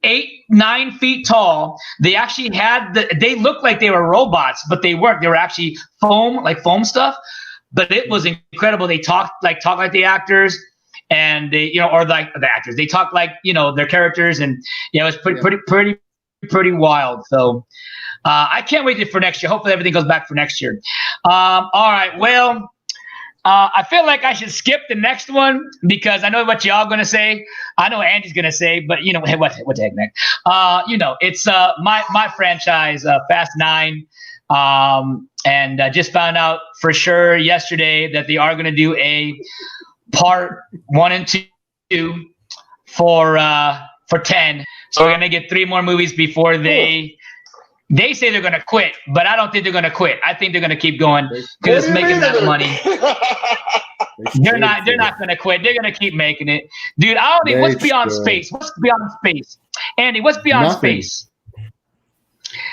8-9 feet tall. They actually they looked like they were robots, but they weren't. They were actually foam stuff. But it was incredible. They talked like the actors, and they, or like the actors. They talked like, their characters, and it was pretty wild. So I can't wait for next year. Hopefully everything goes back for next year. All right, well. I feel like I should skip the next one because I know what y'all gonna say. I know what Andy's gonna say, but what the heck, Nick? It's my franchise, Fast 9, and I just found out for sure yesterday that they are gonna do a part 1 and 2 for 10. So we're gonna get 3 more movies before they. They say they're going to quit, but I don't think they're going to quit. I think they're going to keep going because it's making that money. They're not going to quit. They're going to keep making it. Dude, what's beyond space? What's beyond space? Andy, what's beyond space?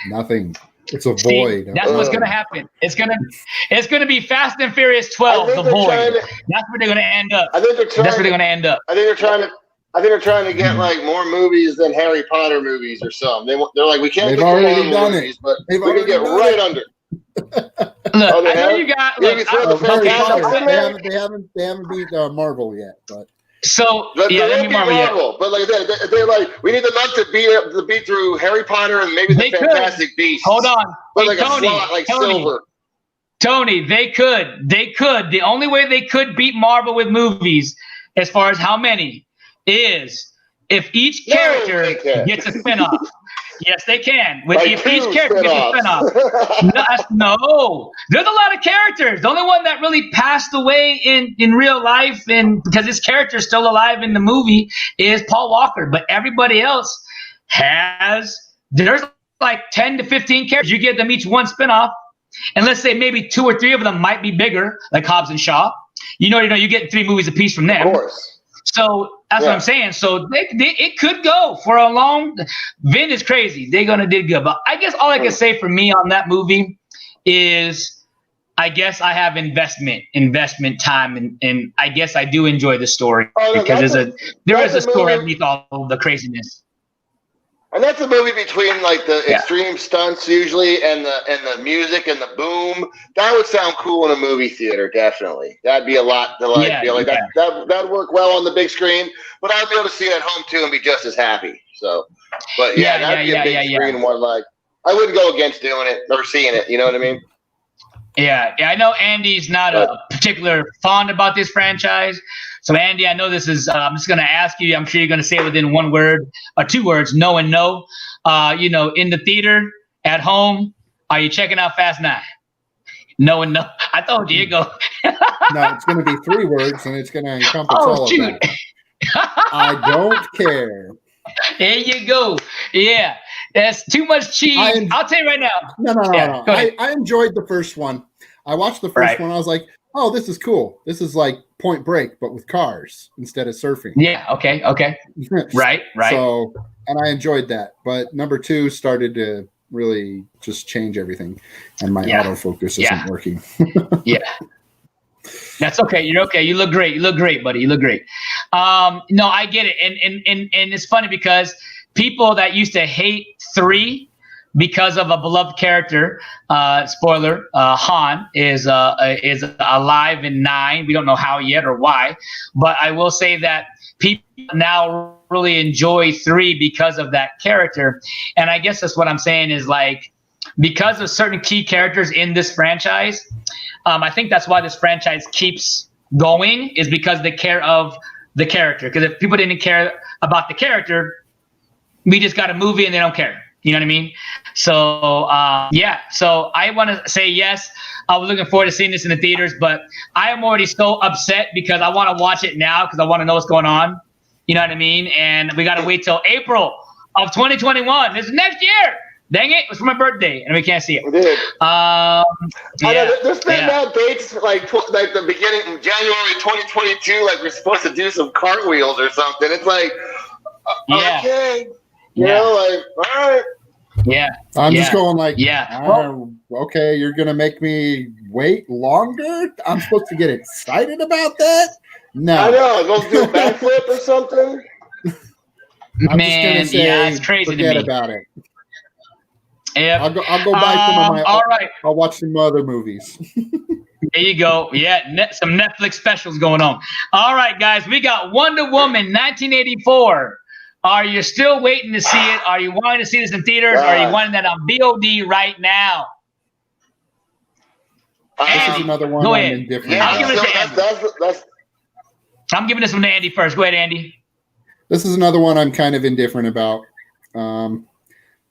Nothing. It's a void. That's what's going to happen. It's going to be Fast and Furious 12, the void. That's where they're going to end up. I think that's where they're going to end up. I think they're trying to get like more movies than Harry Potter movies or something. They're like, we can't. They've already done movies, it, but we can get right under. Look, I know you got. Look, they haven't beat Marvel yet, but. So they won't beat Marvel, but like they're like, we need enough to beat through Harry Potter and maybe the Fantastic Beasts. Hold on, but like Tony, a slot like Silver. Tony, they could. The only way they could beat Marvel with movies, as far as how many, is if each character gets a spinoff. Yes, they can. If each character gets a spinoff. No, there's a lot of characters. The only one that really passed away in real life, and because his character is still alive in the movie, is Paul Walker. But everybody else there's like 10 to 15 characters. You give them each one spinoff, and let's say maybe 2 or 3 of them might be bigger, like Hobbs and Shaw. You get 3 movies apiece from them. Of course. So that's what I'm saying. So it could go for a long. Vin is crazy. They're gonna do good. But I guess all I can say for me on that movie is, I guess I have investment time, and I guess I do enjoy the story because there is a story underneath all of the craziness. And that's a movie between like the extreme stunts usually and the music and the boom. That would sound cool in a movie theater, definitely. That'd be a lot to like feel like that'd work well on the big screen. But I'd be able to see it at home too and be just as happy. So, but that'd be a big screen one. Like I wouldn't go against doing it or seeing it. You know what I mean? Yeah. I know Andy's not a particular fond about this franchise. So, Andy, I know this is, I'm just going to ask you, I'm sure you're going to say it within 1 word or 2 words, no and no. In the theater, at home, are you checking out Fast 9? No and no. I told you, go. No, it's going to be 3 words, and it's going to encompass all of that. I don't care. There you go. Yeah. That's too much cheese. I'll tell you right now. No. I enjoyed the first one. I watched the first one. I was like, oh, this is cool. This is like Point Break, but with cars instead of surfing. Yeah. Okay. Right. So, and I enjoyed that. But number 2 started to really just change everything, and my autofocus isn't working. Yeah. That's okay. You're okay. You look great. You look great, buddy. You look great. No, I get it, and it's funny because people that used to hate 3 because of a beloved character, spoiler, Han is alive in 9. We don't know how yet or why, but I will say that people now really enjoy 3 because of that character, and I guess that's what I'm saying is like because of certain key characters in this franchise. I think that's why this franchise keeps going is because they care of the character. Because if people didn't care about the character, we just got a movie and they don't care. You know what I mean? So, yeah. So I want to say yes. I was looking forward to seeing this in the theaters, but I am already so upset because I want to watch it now because I want to know what's going on. You know what I mean? And we got to wait till April of 2021. This is next year. Dang it. It was for my birthday, and we can't see it. We did. Yeah, I know, there's been now dates like the beginning of January 2022, like we're supposed to do some cartwheels or something. It's like, okay. You know, like, all right. Yeah. I'm just going like, Well, okay, you're going to make me wait longer? I'm supposed to get excited about that? No. I know. Go do a backflip or something. I'm man, just going to say, it's crazy forget to me. about it. Yep. I'll go buy some of my. All right. I'll watch some other movies. There you go. Yeah, some Netflix specials going on. All right, guys, we got Wonder Woman 1984. Are you still waiting to see it? Are you wanting to see this in theaters? Or are you wanting that on VOD right now? This is another one I'm indifferent about. I'll give it to Andy. I'm giving this one to Andy first. Go ahead, Andy. This is another one I'm kind of indifferent about.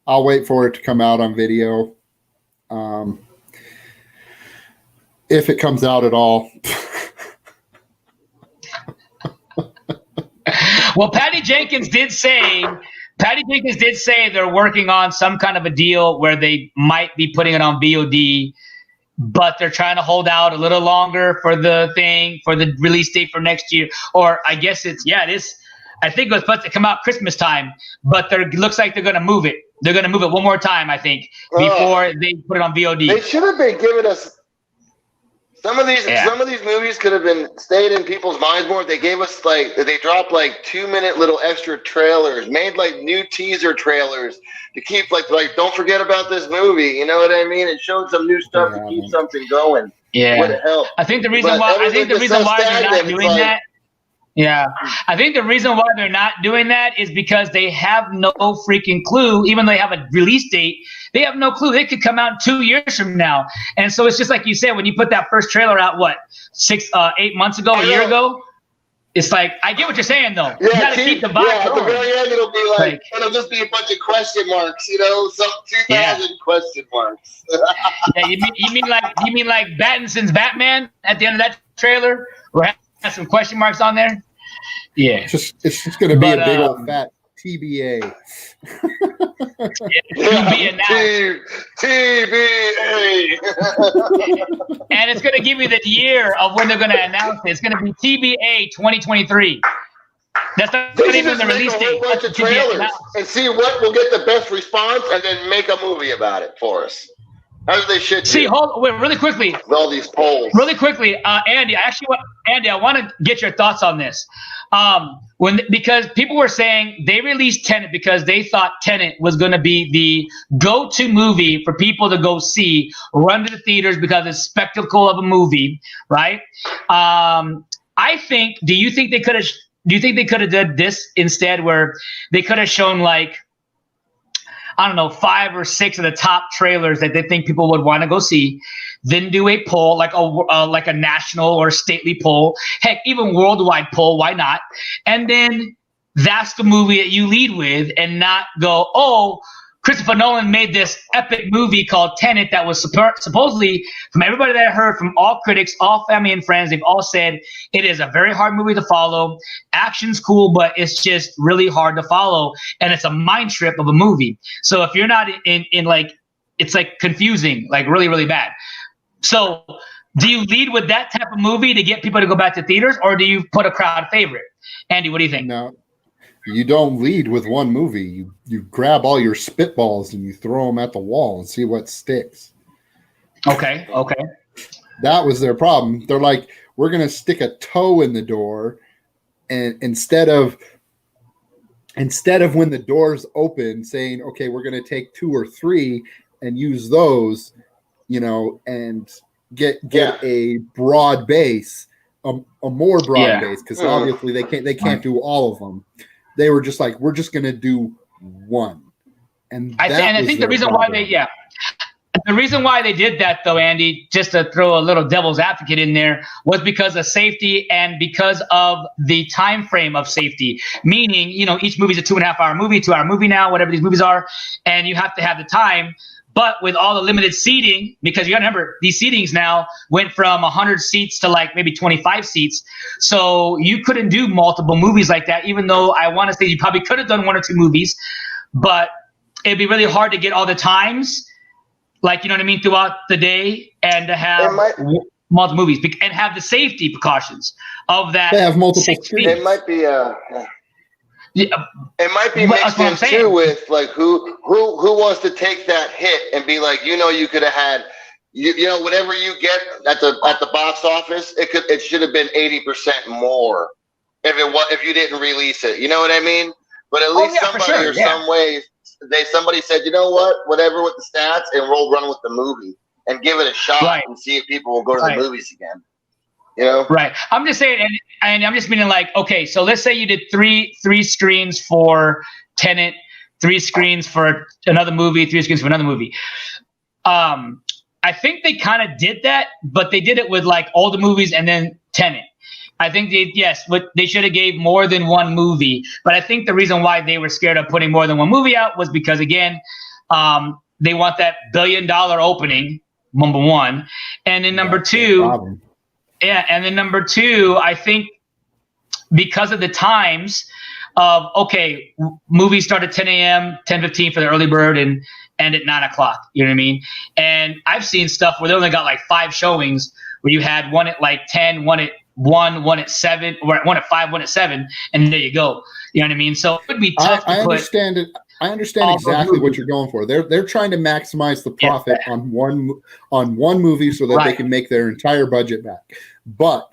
I'll wait for it to come out on video. If it comes out at all. Well, Patty Jenkins did say they're working on some kind of a deal where they might be putting it on VOD, but they're trying to hold out a little longer for the release date for next year. Or I guess it is. I think it was supposed to come out Christmas time, but looks like they're going to move it. They're going to move it one more time, I think, before they put it on VOD. They should have been giving us some of these. Some of these movies could have been stayed in people's minds more if they gave us they dropped 2-minute little extra trailers, made new teaser trailers to keep like don't forget about this movie. You know what I mean? It showed some new stuff to keep something going. Yeah, would help. I think the reason why they're not doing that. Yeah, I think the reason why they're not doing that is because they have no freaking clue. Even though they have a release date, they have no clue. They could come out 2 years from now. And so it's just like you said, when you put that first trailer out, 8 months ago, a year ago, it's like, I get what you're saying, though. Yeah, you got to keep the vibe at the very end, it'll be it'll just be a bunch of question marks, some 2,000 question marks. Yeah, you mean like Battinson's Batman at the end of that trailer? Where has some question marks on there? Yeah. It's just going to be a big old fat TBA. TBA. And it's going to give you the year of when they're going to announce it. It's going to be TBA 2023. That's not even the release date. Bunch of trailers and see what will get the best response, and then make a movie about it for us. As they should do. See, wait, really quickly. With all these polls. Really quickly, Andy. I want to get your thoughts on this. Because people were saying they released Tenet because they thought Tenet was going to be the go-to movie for people to go see, run to the theaters because it's spectacle of a movie, right? Do you think they could have done this instead, where they could have shown 5 or 6 of the top trailers that they think people would want to go see, then do a poll, like a national or stately poll, heck, even worldwide poll, why not? And then that's the movie that you lead with, and not go, oh, Christopher Nolan made this epic movie called Tenet that was supposedly, from everybody that I heard, from all critics, all family and friends, they've all said it is a very hard movie to follow. Action's cool, but it's just really hard to follow, and it's a mind trip of a movie. So if you're not in it's confusing, really, really bad. So do you lead with that type of movie to get people to go back to theaters, or do you put a crowd favorite? Andy, what do you think? No. You don't lead with one movie. You grab all your spitballs and you throw them at the wall and see what sticks. Okay. That was their problem. They're like, we're going to stick a toe in the door and instead of when the doors open saying, okay, we're going to take 2 or 3 and use those, and get a broad base, a more broad base, because obviously they can't do all of them. They were just like, we're just going to do one. And I think the reason why the reason why they did that, though, Andy, just to throw a little devil's advocate in there, was because of safety and because of the time frame of safety. Meaning, each movie is a 2.5-hour movie, 2-hour movie now, whatever these movies are, and you have to have the time. But with all the limited seating, because you got to remember, these seatings now went from 100 seats to like maybe 25 seats. So you couldn't do multiple movies like that, even though I want to say you probably could have done 1 or 2 movies, but it'd be really hard to get all the times, like, you know what I mean, throughout the day, and to have multiple movies and have the safety precautions of that. They have multiple screens. It might be it might be mixed in too with like who wants to take that hit and be like, you could have had, whatever you get at the box office, it should have been 80% more if you didn't release it. You know what I mean? But at least some way somebody said, you know what, whatever with the stats, and we'll run with the movie and give it a shot and see if people will go to the movies again. Right. I'm just saying, and I'm just meaning like, okay, so let's say you did three screens for Tenet, 3 screens for another movie, 3 screens for another movie. I think they kind of did that, but they did it with like all the movies and then Tenet. I think but they should have gave more than 1 movie. But I think the reason why they were scared of putting more than 1 movie out was because, again, they want that $1 billion opening, number 1, and then number 2. Yeah, and then number 2, I think because of the times of, okay, movies start at 10 a.m., 10:15 for the early bird, and end at 9 o'clock. You know what I mean? And I've seen stuff where they only got like 5 showings, where you had one at like 10, one at 1, one at 7, or 1 at 5, 1 at 7, and there you go. You know what I mean? So it would be tough. I understand it. I understand exactly what you're going for. They're trying to maximize the profit on one movie so that they can make their entire budget back. But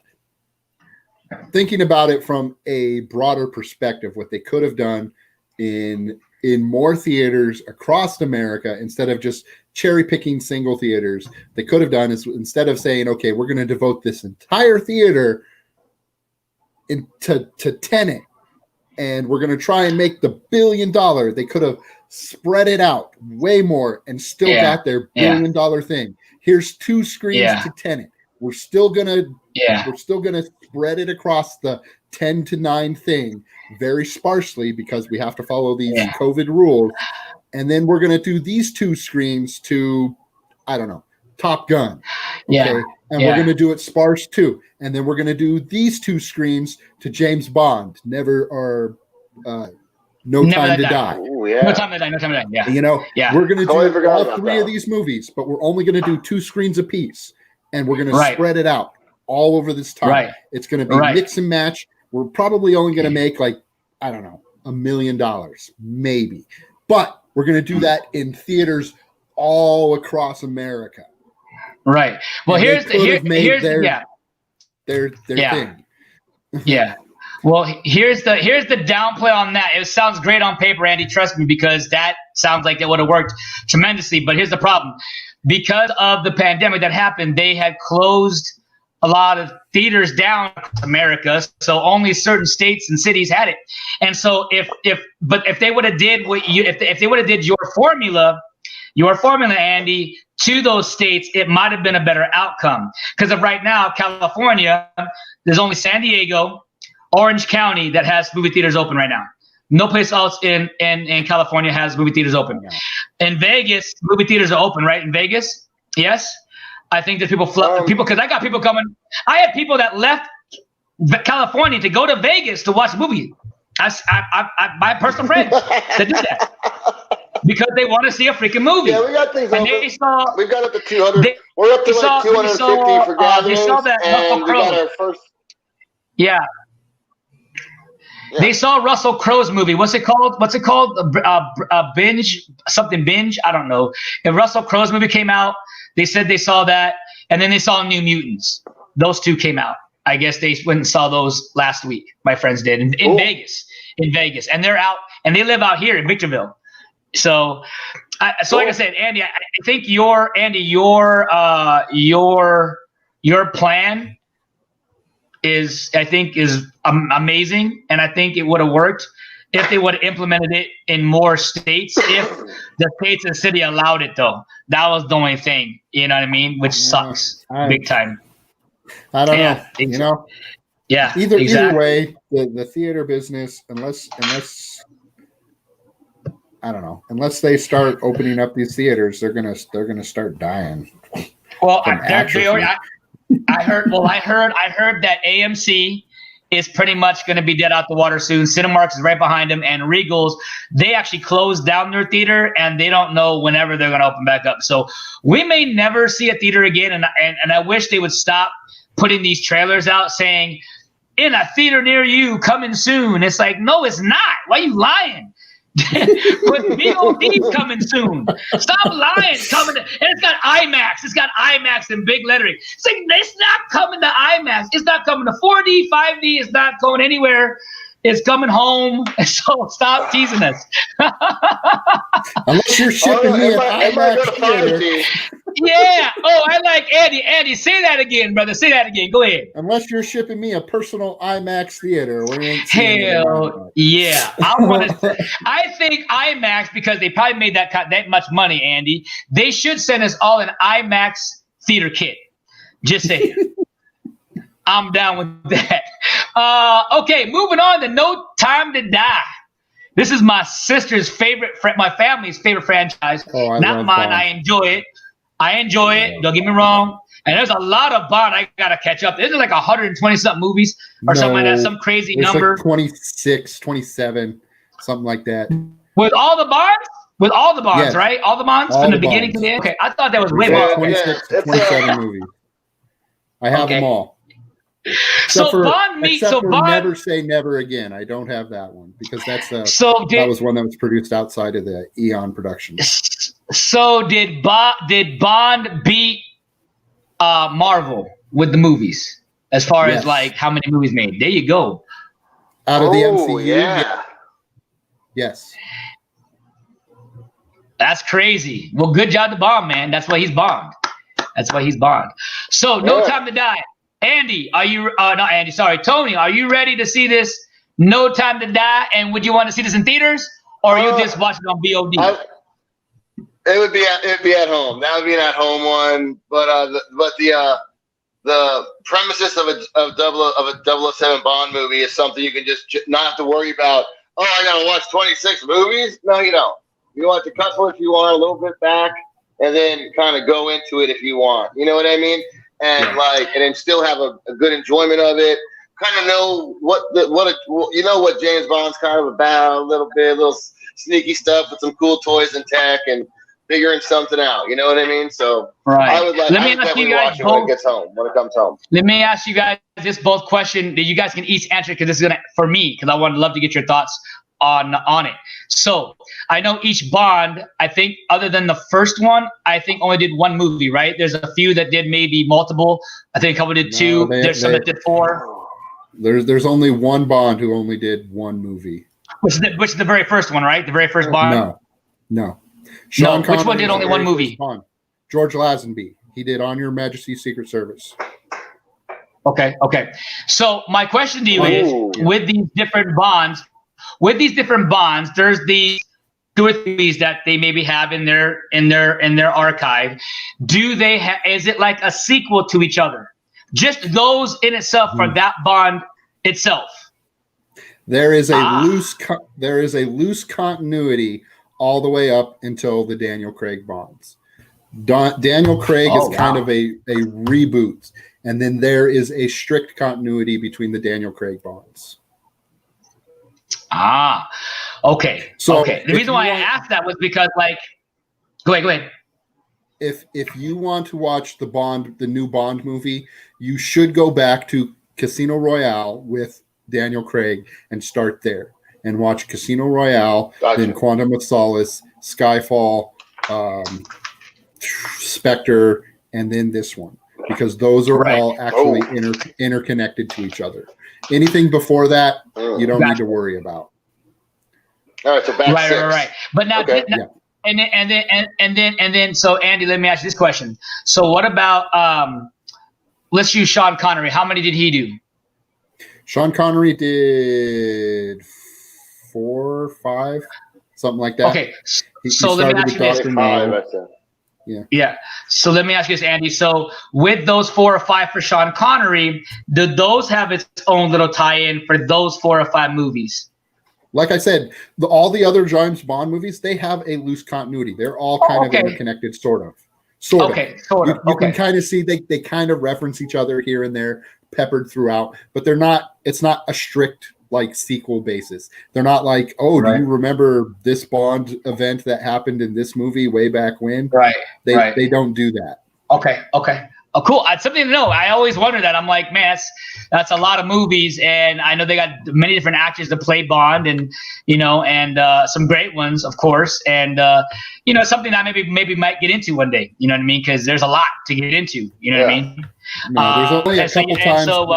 thinking about it from a broader perspective, what they could have done in more theaters across America, instead of just cherry picking single theaters, they could have done is, instead of saying, okay, we're going to devote this entire theater to Tenet, and we're going to try and make the $1 billion, they could have spread it out way more and still got their $1 billion thing. Here's 2 screens to Tenet. We're still gonna spread it across the 10 to 9 thing very sparsely, because we have to follow these COVID rules. And then we're gonna do these 2 screens to, I don't know, Top Gun. Okay? And we're gonna do it sparse too. And then we're gonna do these 2 screens to James Bond, No Time to Die. Ooh, No Time to Die. No Time to Die. We're gonna do all 3 of these movies, but we're only gonna do 2 screens a piece. And we're going to spread it out all over this time. Right. It's going to be mix and match. We're probably only going to make like, I don't know, $1 million, maybe. But we're going to do that in theaters all across America. Right. Well, here's their thing. Yeah. Well, here's the downplay on that. It sounds great on paper, Andy. Trust me, because that sounds like it would have worked tremendously. But here's the problem. Because of the pandemic that happened, they had closed a lot of theaters down across America, so only certain states and cities had it. And so if they would have did if they would have did your formula, Andy, to those states, it might have been a better outcome. Because of right now, California, there's only San Diego, Orange County that has movie theaters open right now. No place else in California has movie theaters open. In Vegas, movie theaters are open, right? In Vegas, yes. I think there's people because I got people coming. I had people that left California to go to Vegas to watch a movie. My personal friends that did that because they want to see a freaking movie. Yeah, we got things and open. We've got up to 200. We're up to like 250 for gatherings. They saw that and we got our first. Yeah. They saw Russell Crowe's movie. What's it called? Binge? Something Binge? I don't know. And Russell Crowe's movie came out. They said they saw that. And then they saw New Mutants. Those 2 came out. I guess they went and saw those last week. My friends did in Vegas, and they're out, and they live out here in Victorville. So, like I said, Andy, I think your plan is amazing, and I think it would have worked if they would have implemented it in more states. If the states and the city allowed it, though, that was the only thing. You know what I mean? Which sucks big time. I don't know. You know. Yeah. Either way, the theater business, unless I don't know, unless they start opening up these theaters, they're gonna start dying. Well, I heard that AMC is pretty much going to be dead out the water soon. Cinemark is right behind them, and Regal's, they actually closed down their theater, and they don't know whenever they're going to open back up. So we may never see a theater again, and I wish they would stop putting these trailers out saying, in a theater near you, coming soon. It's like, no, it's not. Why are you lying? But VOD's coming soon. Stop lying. Coming, and it's got IMAX. It's got IMAX in big lettering. It's like, it's not coming to IMAX. It's not coming to 4D, 5D. It's not going anywhere. It's coming home. So stop teasing us. Unless you're shipping me an IMAX theater. Yeah. Oh, I like Andy. Andy, say that again, brother. Say that again. Go ahead. Unless you're shipping me a personal IMAX theater. Hell yeah. I think IMAX, because they probably made that much money, Andy, they should send us all an IMAX theater kit. Just saying. I'm down with that. Okay, moving on to No Time to Die. This is my sister's favorite, my family's favorite franchise. Not mine. I enjoy it. Don't get me wrong. And there's a lot of Bond I got to catch up. There's like 120-something movies or something like that. Some crazy number. Like 26, 27, something like that. With all the Bonds? With all the Bonds, yes. Right? All the Bonds from the beginning to the end? Okay, I thought that was way more. 26 to 27 movies. I have them all. Except for Never Say Never Again. I don't have that one because that was one that was produced outside of the Eon production. So did Bond beat Marvel with the movies as far as like how many movies made? There you go. Out of the MCU. Yeah. Yes. That's crazy. Well, good job to Bond, man. That's why he's Bond. So No Time to Die. Andy, are you? Not Andy. Sorry, Tony. Are you ready to see this? No Time to Die. And would you want to see this in theaters, or you just watch it on VOD? It would be at home. That would be an at home one. But the premises of a 007 Bond movie is something you can just not have to worry about. Oh, I gotta watch 26 movies. No, you don't. You watch a couple if you want, a little bit back, and then kind of go into it if you want. You know what I mean? And and then still have a good enjoyment of it. Kind of know what James Bond's kind of about a little sneaky stuff with some cool toys and tech and figuring something out. You know what I mean? So I would definitely watch it when it comes home. Let me ask you guys this both question that you guys can each answer because this is for me because I would love to get your thoughts on it. So I know each Bond, I think other than the first one, I think only did one movie, right? There's a few that did maybe multiple. I think a couple did two. There's some that did four. There's only one Bond who only did one movie. Which is the very first one, right? The very first Bond? No. Which one did only one movie? George Lazenby. He did On Your Majesty's Secret Service. Okay. So my question to you is, with these different Bonds, there's these 2 or 3 movies that they maybe have in their archive. Do they is it like a sequel to each other? Just those in itself for that Bond itself? There is a loose continuity all the way up until the Daniel Craig Bonds. Daniel Craig is kind of a reboot, and then there is a strict continuity between the Daniel Craig Bonds. Okay. The reason why I asked that was because, go ahead. If you want to watch the new Bond movie, you should go back to Casino Royale with Daniel Craig and start there and watch Casino Royale, then Quantum of Solace, Skyfall, Spectre, and then this one. because those are Right. all actually interconnected to each other. Anything before that, you don't need to worry about. All right, so back Right, six. right. But now, Okay. Yeah. and then, so Andy, let me ask you this question. So what about let's use Sean Connery. How many did he do? Sean Connery did 4 or 5, something like that. Okay, He so let me started ask with you this. Dr. 5, No. I said. Yeah. So let me ask you this, Andy. So with those 4 or 5 for Sean Connery, do those have its own little tie-in for those 4 or 5 movies? Like I said, all the other James Bond movies, they have a loose continuity. They're all kind of interconnected, sort of. Okay, sort of. You can kind of see they kind of reference each other here and there, peppered throughout, but they're not. It's not a strict like sequel basis. They're not like, oh, do you remember this Bond event that happened in this movie way back when? Right. They don't do that. Okay. Oh, cool. It's something to know. I always wonder that. I'm like, man, that's a lot of movies, and I know they got many different actors to play Bond, and some great ones, of course, and something that maybe might get into one day. You know what I mean? Because there's a lot to get into. You know what I mean? No, there's only a couple times. So,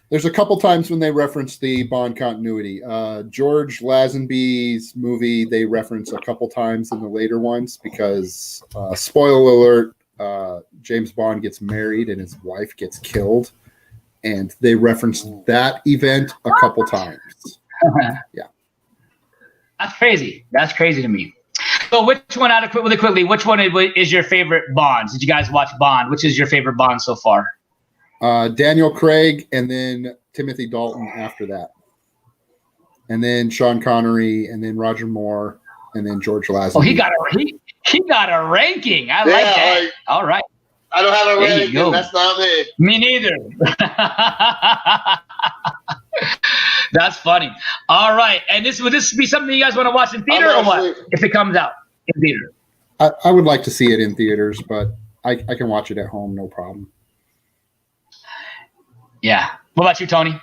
there's a couple times when they reference the Bond continuity. George Lazenby's movie, they reference a couple times in the later ones because, spoiler alert, James Bond gets married and his wife gets killed, and they reference that event a couple times. Yeah, that's crazy. That's crazy to me. So, which one really quickly? Which one is your favorite Bond? Did you guys watch Bond? Which is your favorite Bond so far? Daniel Craig, and then Timothy Dalton after that, and then Sean Connery, and then Roger Moore, and then George Lazenby. Oh, he got a ranking. I like that. All right. I don't have a ranking. That's not me. Me neither. That's funny. All right. And would this be something you guys want to watch in theater or what? If it comes out in theater. I would like to see it in theaters, but I can watch it at home, no problem. Yeah. What about you, Tony?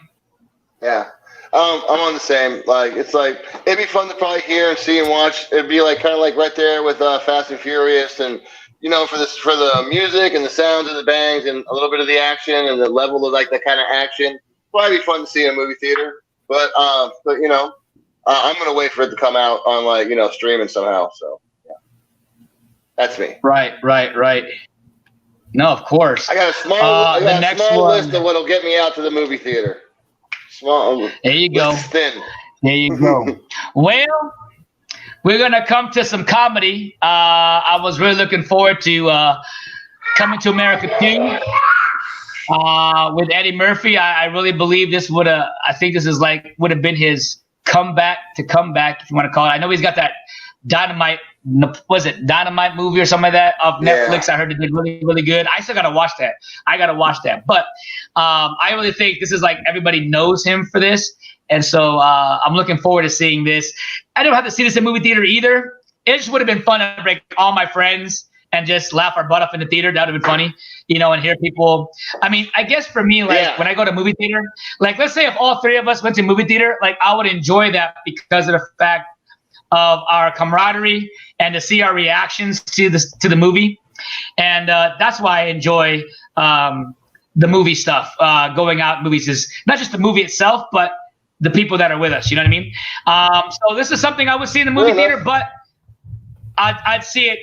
Yeah. I'm on the same. Like, it's like, it'd be fun to probably hear and see and watch. It'd be like kind of like right there with Fast and Furious, and for the music and the sounds and the bangs and a little bit of the action and the level of like that kind of action. Probably be fun to see in a movie theater. But I'm gonna wait for it to come out on streaming somehow. So yeah, that's me. Right. No, of course. I got a small list of what'll get me out to the movie theater. There you go. Thin. There you go. Well, we're gonna come to some comedy. I was really looking forward to Coming to America 2 with Eddie Murphy. I really believe this would have. I think this is would have been his comeback, if you want to call it. I know he's got that Dynamite. Was it Dynamite movie or something like that off Netflix? I heard it did really, really good. I still gotta watch that. But I really think this is everybody knows him for this, and so I'm looking forward to seeing this. I don't have to see this in movie theater either. It just would have been fun to bring all my friends and just laugh our butt off in the theater. That would have been funny, and hear people. I mean, I guess for me, when I go to movie theater, let's say if all 3 of us went to movie theater, I would enjoy that because of the fact of our camaraderie and to see our reactions to the movie. And that's why I enjoy the movie stuff. Going out movies is not just the movie itself, but the people that are with us. You know what I mean? So this is something I would see in the movie theater, but I'd see it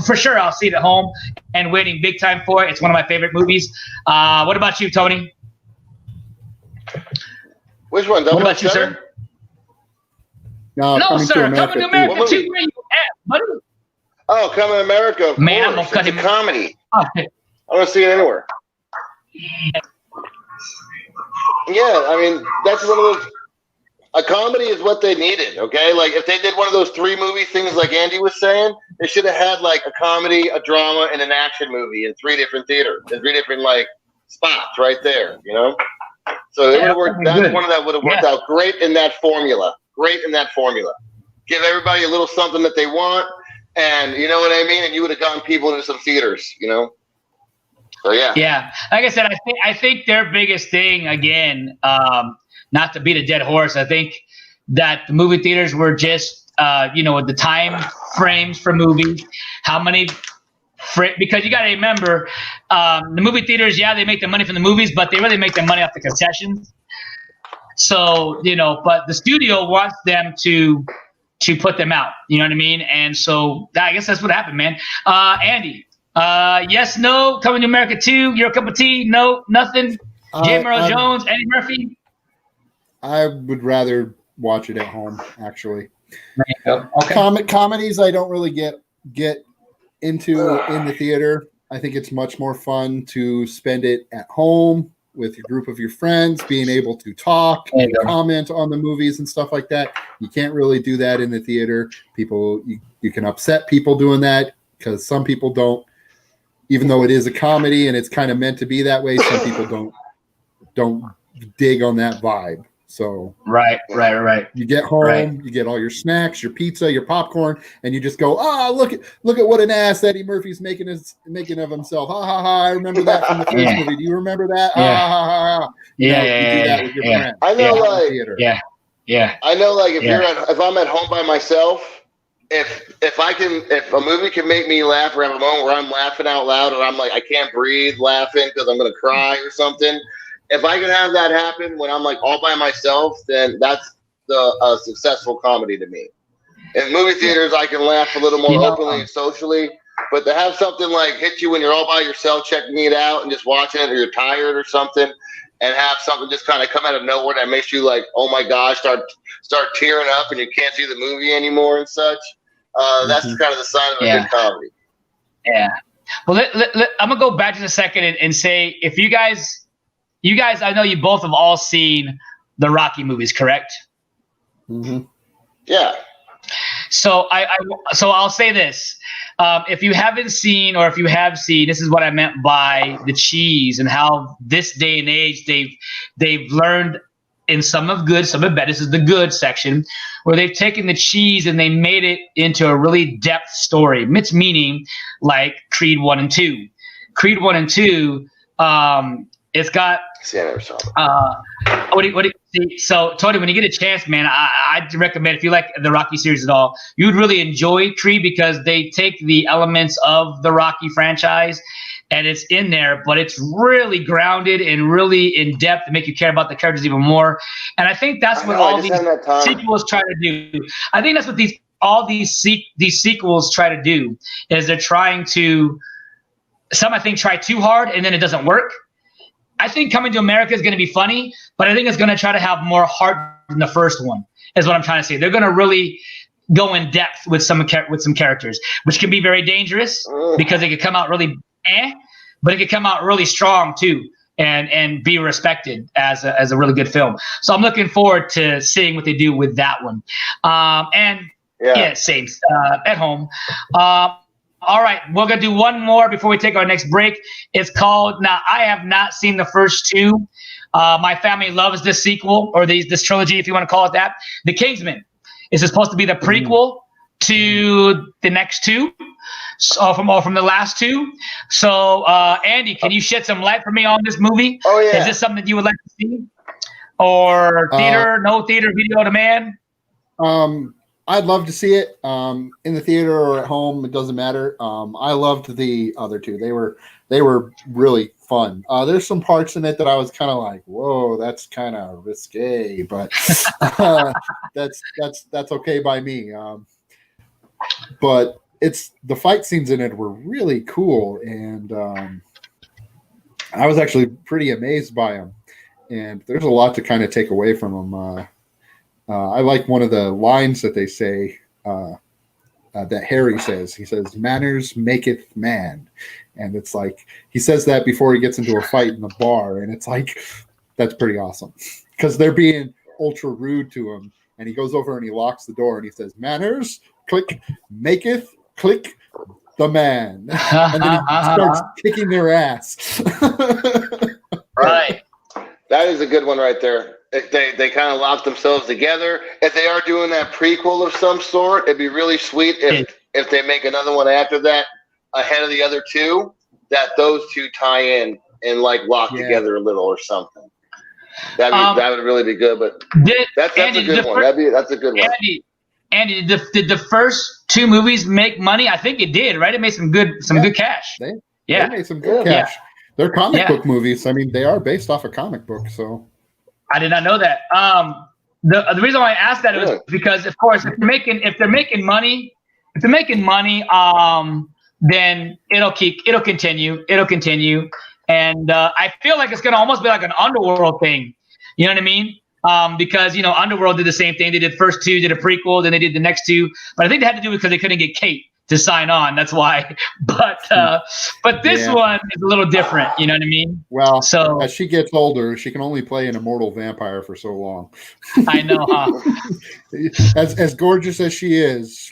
for sure. I'll see it at home and waiting big time for it. It's one of my favorite movies. What about you, Tony? Which one? What about you, sir? No, sir. Coming to America 2, where you at, buddy? Oh, Coming to America. Man, I'm gonna cut him. It's a comedy. Okay. I don't see it anywhere. Yeah, I mean, that's one of those. A comedy is what they needed, okay? If they did one of those 3 movie things like Andy was saying, they should have had a comedy, a drama, and an action movie in 3 different theaters, in 3 different spots right there, So it would have worked. That's one that would have worked out great in that formula. Give everybody a little something that they want, and you know what I mean? And you would have gotten people into some theaters, So yeah. Yeah. Like I said, I think their biggest thing, again, not to beat a dead horse, I think that the movie theaters were just the time frames for movies, how many because you got to remember, the movie theaters, yeah, they make the money from the movies, but they really make the money off the concessions. So, but the studio wants them to put them out. You know what I mean? And so I guess that's what happened, man. Andy, yes, no, Coming to America 2, Your Cup of Tea, no, nothing. James Earl Jones, Eddie Murphy. I would rather watch it at home, actually. There you go. Okay. Comedies I don't really get into in the theater. I think it's much more fun to spend it at home with a group of your friends, being able to talk and comment on the movies and stuff like that. You can't really do that in the theater. You can upset people doing that because some people don't, even though it is a comedy and it's kind of meant to be that way, some people don't dig on that vibe. So right. You get home, you get all your snacks, your pizza, your popcorn, and you just go, look at what an ass Eddie Murphy's making of himself. Ha ha ha! I remember that from the first movie. Do you remember that? Yeah. Ha ha ha ha! You do that with your friends. I know, I know, like if I'm at home by myself, if a movie can make me laugh or have a moment where I'm laughing out loud and I'm like I can't breathe laughing because I'm gonna cry or something. If I can have that happen when I'm like all by myself, then that's a successful comedy to me. In movie theaters, I can laugh a little more openly and socially, but to have something like hit you when you're all by yourself, checking it out and just watching it, or you're tired or something, and have something just kind of come out of nowhere that makes you like, oh my gosh, start tearing up and you can't see the movie anymore and such. That's kind of the sign of a good comedy. Yeah. Well, I'm gonna go back just a second and say, if you guys, I know you both have all seen the Rocky movies, correct? Mm-hmm. Yeah. So I'll say this: if you haven't seen, or if you have seen, this is what I meant by the cheese and how this day and age they've learned. In some of good, some of bad. This is the good section where they've taken the cheese and they made it into a really depth story. It's meaning like Creed 1 and 2. Creed 1 and 2. It's got. See, I never saw it. So Tony, when you get a chance, man, I'd recommend, if you like the Rocky series at all, you would really enjoy Creed because they take the elements of the Rocky franchise and it's in there, but it's really grounded and really in depth to make you care about the characters even more. And I think that's what all these sequels try to do. I think that's what these sequels try to do, is they're trying to, some I think try too hard and then it doesn't work. I think Coming to America is going to be funny, but I think it's going to try to have more heart than the first one, is what I'm trying to say. They're going to really go in depth with some characters, which can be very dangerous because they could come out really but it could come out really strong too and be respected as a really good film. So I'm looking forward to seeing what they do with that one. Same at home. All right, we're going to do one more before we take our next break. It's called, now I have not seen the first two. My family loves this sequel, or this trilogy, if you want to call it that. The Kingsman. Is supposed to be the prequel to the next two, from the last two. So, Andy, can you shed some light for me on this movie? Oh, yeah. Is this something that you would like to see? Or theater, no theater, video on demand? I'd love to see it in the theater or at home. It doesn't matter. I loved the other two. They were really fun. There's some parts in it that I was kind of like, whoa, that's kind of risque, but that's okay by me. But the fight scenes in it were really cool, and I was actually pretty amazed by them. And there's a lot to kind of take away from them. I like one of the lines that they say, that Harry says. He says, "Manners maketh man." And it's like, he says that before he gets into a fight in the bar. And it's like, that's pretty awesome. Because they're being ultra rude to him. And he goes over and he locks the door and he says, "Manners, click, maketh, click, the man." And then he starts kicking their ass. Right. That is a good one right there. If they kind of lock themselves together. If they are doing that prequel of some sort, it'd be really sweet if they make another one after that ahead of the other two, that those two tie in and like lock together a little or something. That would really be good. But that's Andy, a good one. That's a good one. Andy, And did the first 2 movies make money? I think it did, right? It made some good cash. They made some good cash. Yeah. They're comic book movies. I mean, they are based off a comic book, so I did not know that. The reason why I asked that was because, of course, if they're making money, then it'll continue, and I feel like it's gonna almost be like an Underworld thing. You know what I mean? Because Underworld did the same thing. They did first 2, did a prequel, then they did the next 2. But I think they had to do it because they couldn't get Kate to sign on. That's why. But this one is a little different. You know what I mean? Well, so as she gets older, she can only play an immortal vampire for so long. I know, huh? as gorgeous as she is.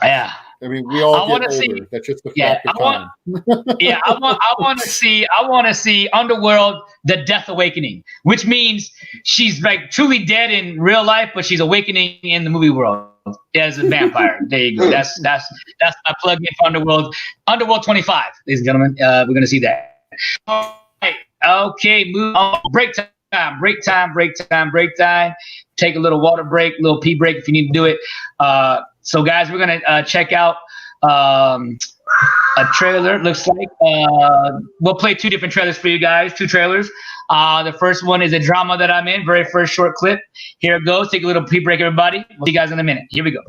Yeah. I mean, we all get older. That's just the fact of time. I want to see Underworld: The Death Awakening, which means she's like truly dead in real life, but she's awakening in the movie world as a vampire. There you go. That's my plug in for Underworld. Underworld 25, ladies and gentlemen. We're gonna see that. All right. Okay. Move on. Break time. Take a little water break, little pee break if you need to do it. So guys, we're gonna check out a trailer. Looks like we'll play 2 different trailers for you guys. 2 trailers. The first one is a drama that I'm in. Very first short clip. Here it goes. Take a little pee break, everybody. We'll see you guys in a minute. Here we go.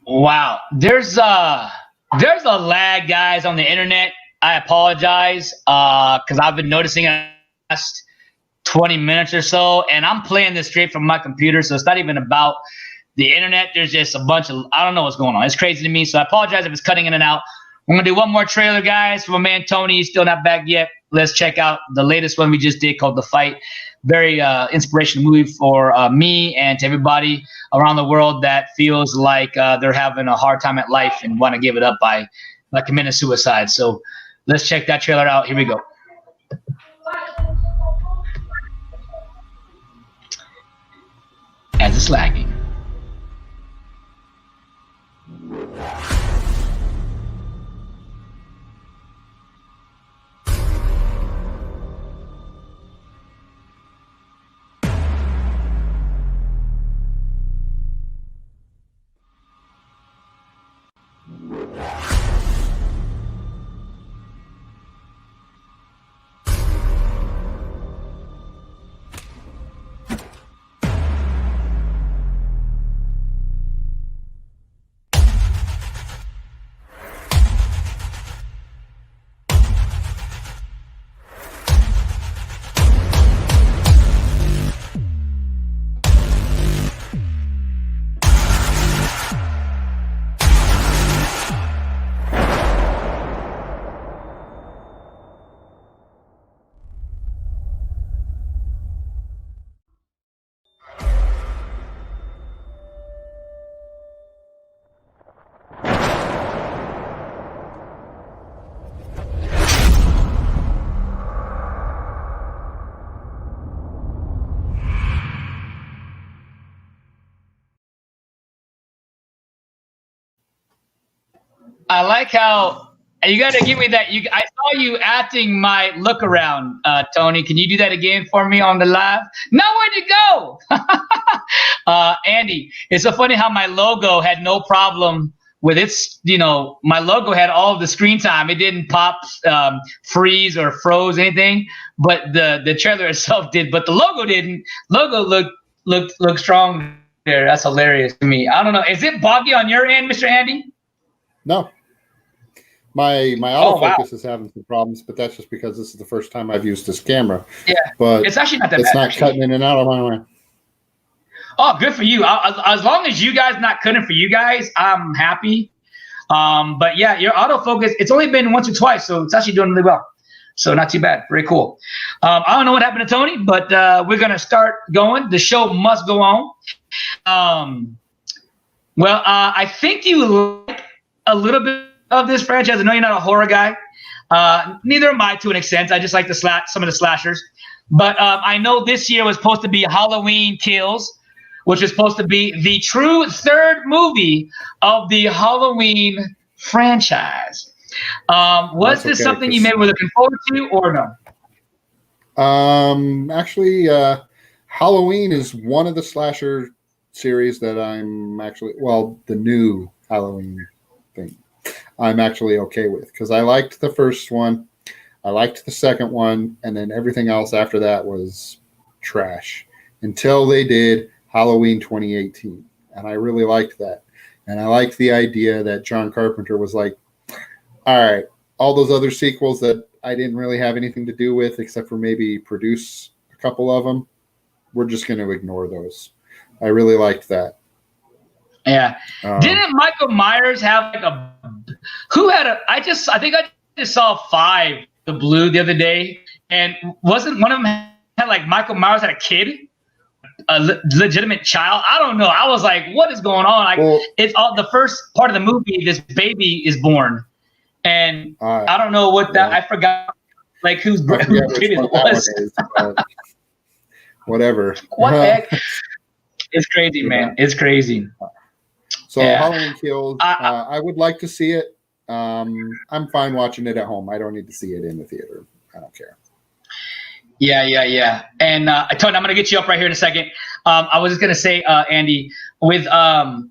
Wow, there's a lag, guys, on the internet. I apologize because I've been noticing it the last 20 minutes or so, and I'm playing this straight from my computer, so it's not even about the internet. There's just a bunch of, I don't know what's going on. It's crazy to me, so I apologize if it's cutting in and out. I'm gonna do one more trailer, guys, from my man Tony. He's still not back yet. Let's check out the latest one we just did called The Fight. Very inspirational movie for me and to everybody around the world that feels like they're having a hard time at life and want to give it up by committing suicide. So let's check that trailer out. Here we go. As it's lagging. I like how you got to give me that. I saw you acting my look around, Tony. Can you do that again for me on the live? No, where'd you go? Andy, it's so funny how my logo had no problem with its, my logo had all of the screen time. It didn't pop, freeze or froze anything, but the trailer itself did, but the logo didn't. Logo looked strong there. That's hilarious to me. I don't know. Is it boggy on your end, Mr. Andy? No. My autofocus is having some problems, but that's just because this is the first time I've used this camera. Yeah, but it's actually not that bad. It's not cutting in and out of my way. Oh, good for you. As long as you guys not cutting for you guys, I'm happy. But yeah, your autofocus, it's only been once or twice, so it's actually doing really well. So not too bad. Very cool. I don't know what happened to Tony, but we're going to start going. The show must go on. Well, I think you like a little bit of this franchise. I know you're not a horror guy. Neither am I to an extent. I just like some of the slashers. But I know this year was supposed to be Halloween Kills, which is supposed to be the true third movie of the Halloween franchise. Was this something you maybe were looking forward to or no? Actually, Halloween is one of the slasher series that I'm actually, the new Halloween thing, I'm actually okay with, because I liked the first one, I liked the second one, and then everything else after that was trash until they did Halloween 2018, and I really liked that. And I liked the idea that John Carpenter was like, all right, all those other sequels that I didn't really have anything to do with except for maybe produce a couple of them, we're just going to ignore those. I really liked that. Yeah. Didn't Michael Myers have like I think I just saw 5 the Blue the other day, and wasn't one of them had like Michael Myers had a kid, a legitimate child? I don't know. I was like, what is going on? It's all the first part of the movie. This baby is born, and I don't know what that. I forgot like whose kid it was. Whatever. What the heck? It's crazy, man. It's crazy. So Halloween Kills, I would like to see it. I'm fine watching it at home. I don't need to see it in the theater. I don't care. Yeah. And Tony, I'm going to get you up right here in a second. I was just going to say, Andy, with I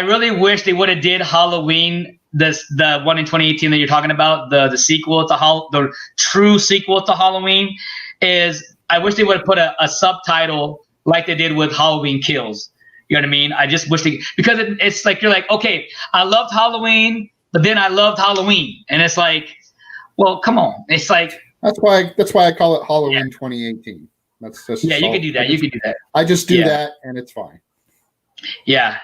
really wish they would have did Halloween, the one in 2018 that you're talking about, the sequel to the true sequel to Halloween. I wish they would have put a subtitle like they did with Halloween Kills. You know what I mean? I just wish because it's like, you're like, okay, I loved Halloween, but then I loved Halloween. And it's like, well, come on. It's like, that's why I call it Halloween 2018. That's just you can do that. You can do that. I just do that and it's fine. Yeah.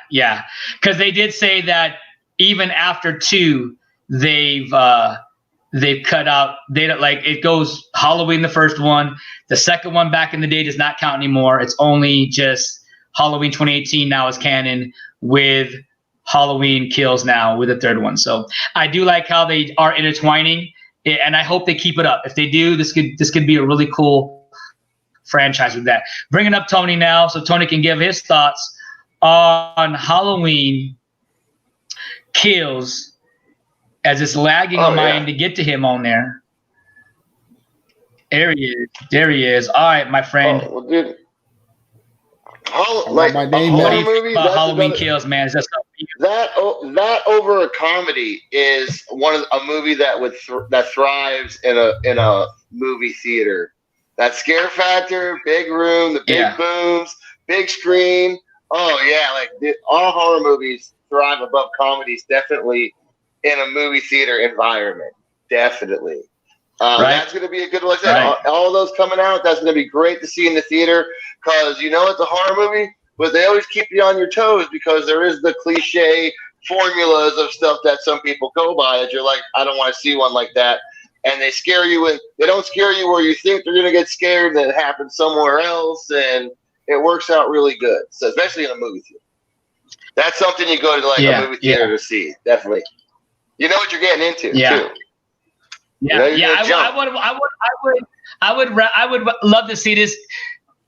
Because they did say that even after 2, they've cut out like it goes Halloween the first one, the second one back in the day does not count anymore. It's only just Halloween 2018 now is canon, with Halloween Kills now with the third one. So I do like how they are intertwining, and I hope they keep it up. If they do, this could be a really cool franchise with that. Bringing up Tony now, so Tony can give his thoughts on Halloween Kills, as it's lagging on my end to get to him on there. There he is. All right, my friend. My name movie, Halloween Kills, man. Is that over a comedy is a movie that thrives in a movie theater. That scare factor, big room, the big booms, big screen. Oh yeah, like all horror movies thrive above comedies, definitely in a movie theater environment. Definitely. That's going to be a good one. Like I said, all those coming out, that's going to be great to see in the theater, because it's a horror movie, but they always keep you on your toes, because there is the cliche formulas of stuff that some people go by that you're like, I don't want to see one like that. And they scare you, and they don't scare you where you think they're going to get scared, and it happens somewhere else, and it works out really good. So especially in a movie theater. That's something you go to a movie theater to see, definitely. You know what you're getting into, too. I would love to see this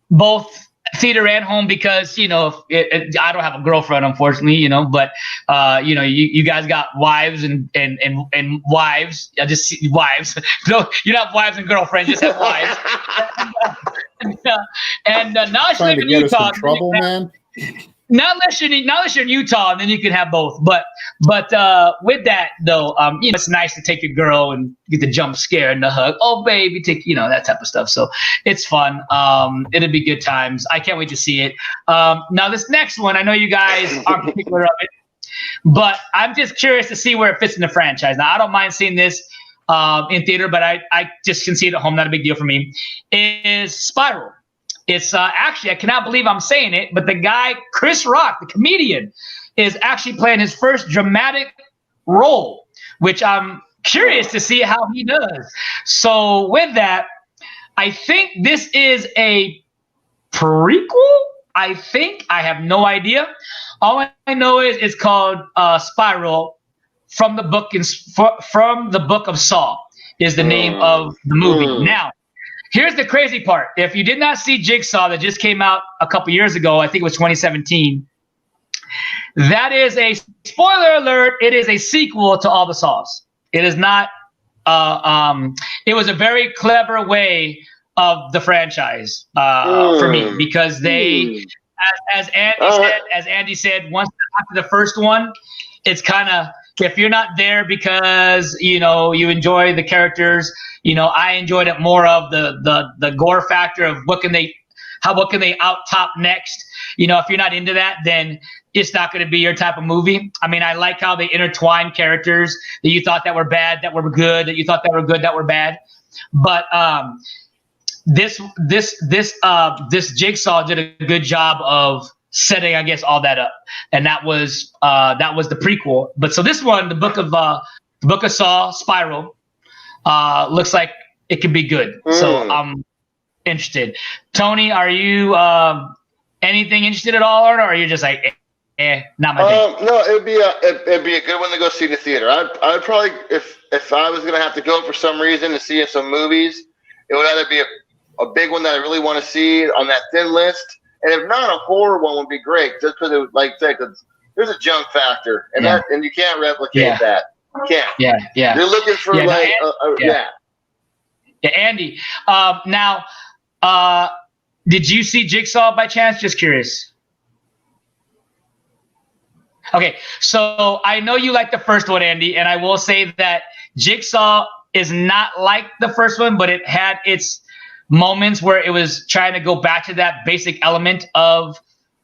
both theater and home because I don't have a girlfriend, unfortunately, but you guys got wives and wives. I just see wives. No, you don't have wives and girlfriends, you just have wives. and now I live in Utah. Us in trouble, man. Not unless you're in Utah, and then you can have both. But with that though, it's nice to take your girl and get the jump scare and the hug. Oh baby, take that type of stuff. So it's fun. It'll be good times. I can't wait to see it. Now this next one, I know you guys aren't particular of it, but I'm just curious to see where it fits in the franchise. Now I don't mind seeing this in theater, but I just can see it at home. Not a big deal for me. Is Spiral. It's actually, I cannot believe I'm saying it, but the guy, Chris Rock, the comedian, is actually playing his first dramatic role, which I'm curious to see how he does. So with that, I think this is a prequel. I have no idea. All I know is it's called Spiral from the book of Saw is the name of the movie. Now, here's the crazy part. If you did not see Jigsaw that just came out a couple years ago, I think it was 2017, that is a spoiler alert. It is a sequel to all the Saws. It is not. It was a very clever way of the franchise for me because they, as Andy said, once after the first one, it's kind of, if you're not there because you enjoy the characters, I enjoyed it more of the gore factor of what can they out top next. If you're not into that, then it's not going to be your type of movie. I mean, I like how they intertwine characters that you thought that were bad, that were good, that you thought that were good, that were bad. But this Jigsaw did a good job of setting, I guess, all that up, and that was the prequel. But so this one, the book of Saw, Spiral, looks like it could be good. So I'm interested. Tony, are you anything interested at all, or are you just like, not my thing? No, it'd be a good one to go see in the theater. I'd probably, if I was gonna have to go for some reason to see some movies, it would either be a big one that I really want to see on that thin list. And if not, a horror one would be great, just because it would, cause there's a jump factor, and and you can't replicate that. You can't. Yeah. You're looking for Andy. Now, did you see Jigsaw by chance? Just curious. Okay, so I know you like the first one, Andy, and I will say that Jigsaw is not like the first one, but it had its moments where it was trying to go back to that basic element of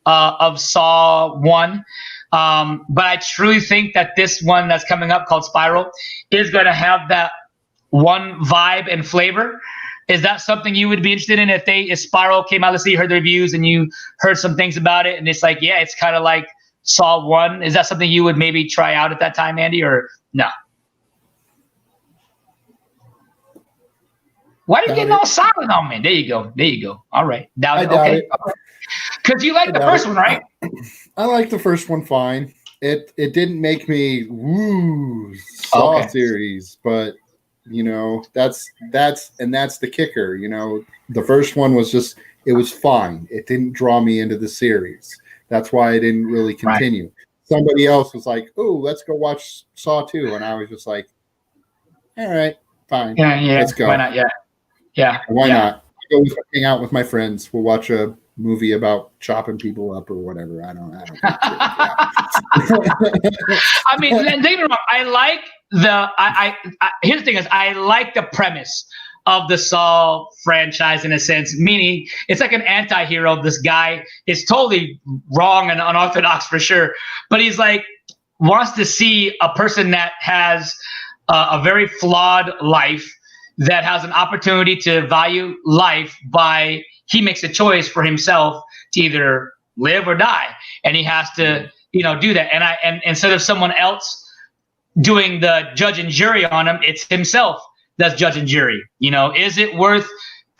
Saw 1. But I truly think that this one that's coming up called Spiral is going to have that one vibe and flavor. Is that something you would be interested in if Spiral came out? Let's say you heard the reviews and you heard some things about it, and it's like, yeah, it's kind of like Saw 1. Is that something you would maybe try out at that time, Andy, or no? Why are you getting all silent on me? There you go. All right. Doubt it. Okay. Because you like the first one, right? I like the first one fine. It didn't make me Saw series, but that's the kicker. The first one was just, it was fine. It didn't draw me into the series. That's why I didn't really continue. Right. Somebody else was like, "Oh, let's go watch Saw 2," and I was just like, "All right, fine. Yeah. Let's go. Why not? Yeah. Why not? I'll go hang out with my friends. We'll watch a movie about chopping people up or whatever. I don't I mean, don't get me wrong. I like here's the thing is I like the premise of the Saw franchise in a sense, meaning it's like an anti-hero. This guy is totally wrong and unorthodox for sure, but he's like wants to see a person that has a very flawed life, that has an opportunity to value life by he makes a choice for himself to either live or die, and he has to do that. And instead of someone else doing the judge and jury on him, it's himself that's judge and jury. Is it worth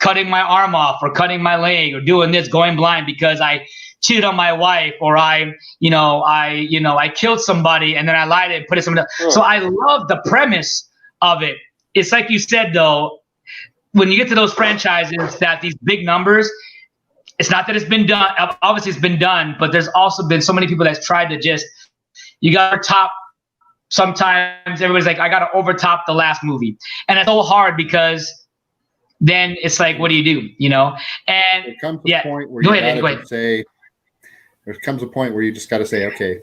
cutting my arm off or cutting my leg or doing this, going blind because I cheated on my wife, or I killed somebody and then I lied and put it somebody else. So I love the premise of it. It's like you said, though, when you get to those franchises that these big numbers, it's not that it's been done. Obviously, it's been done, but there's also been so many people that's tried to just, you got to top. Sometimes everybody's like, I got to overtop the last movie. And it's so hard because then it's like, what do you do? You know? And there comes a point where there comes a point where you just got to say, okay,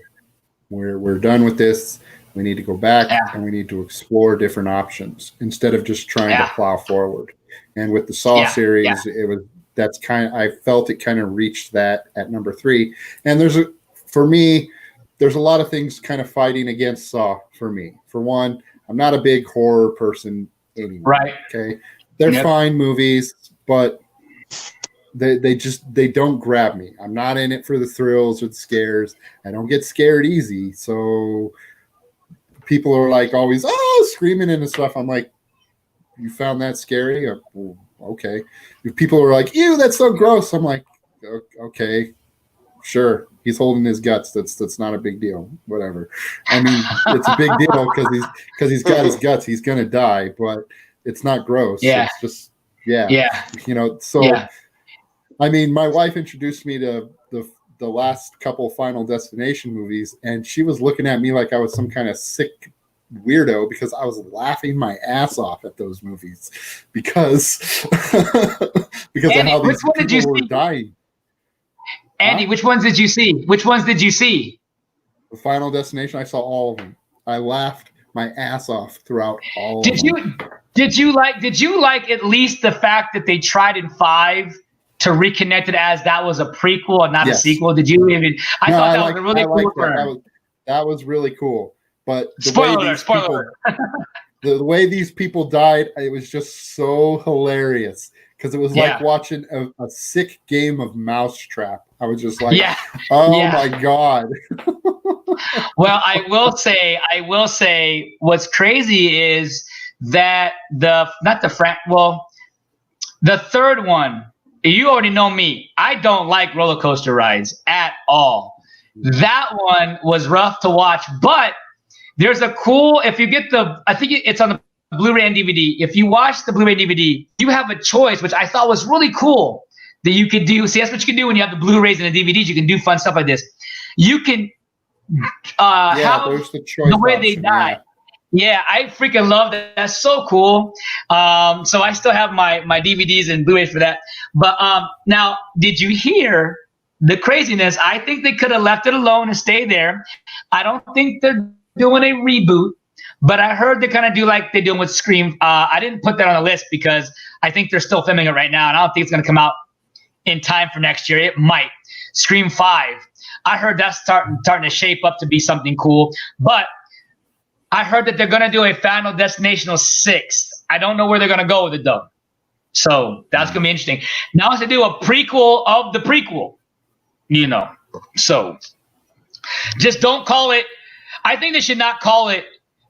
we're done with this. We need to go back and we need to explore different options instead of just trying to plow forward. And with the Saw series, I felt it kind of reached that at number 3. And for me, there's a lot of things kind of fighting against Saw for me. For one, I'm not a big horror person anymore. Right. Okay. They're fine movies, but they don't grab me. I'm not in it for the thrills or the scares. I don't get scared easy. So people are like always, screaming and stuff. I'm like, you found that scary? Well, okay. If people are like, ew, that's so gross. I'm like, okay, sure. He's holding his guts. That's not a big deal. Whatever. I mean, it's a big deal because he's got his guts. He's gonna die, but it's not gross. Yeah. It's just You know. So, I mean, my wife introduced me to the last couple Final Destination movies, and she was looking at me like I was some kind of sick weirdo because I was laughing my ass off at those movies because Andy, of how these people were dying. Andy, which ones did you see? The Final Destination, I saw all of them. I laughed my ass off throughout all of them. Did you like at least the fact that they tried in 5 to reconnect it as that was a prequel and not a sequel? Did you even? I thought that was a really cool turn. That was really cool. But spoiler. The way these people died, it was just so hilarious because it was like watching a sick game of Mousetrap. I was just like, my God. Well, I will say what's crazy is that the third one, you already know me. I don't like roller coaster rides at all. That one was rough to watch, but there's a cool, if you get I think it's on the Blu-ray and DVD. If you watch the Blu-ray and DVD, you have a choice, which I thought was really cool that you could do. See, that's what you can do when you have the Blu-rays and the DVDs. You can do fun stuff like this. You can have the way they die. Yeah, I freaking love that. That's so cool. So I still have my DVDs and Blu-rays for that. But now, did you hear the craziness? I think they could have left it alone and stayed there. I don't think they're doing a reboot, but I heard they're going to do like they're doing with Scream. I didn't put that on the list because I think they're still filming it right now, and I don't think it's going to come out in time for next year. It might. Scream 5. I heard that's starting to shape up to be something cool, but I heard that they're going to do a Final Destination 6. I don't know where they're going to go with it, though. So that's going to be interesting. Now to do a prequel of the prequel, you know. So just don't call it. I think they should not call it.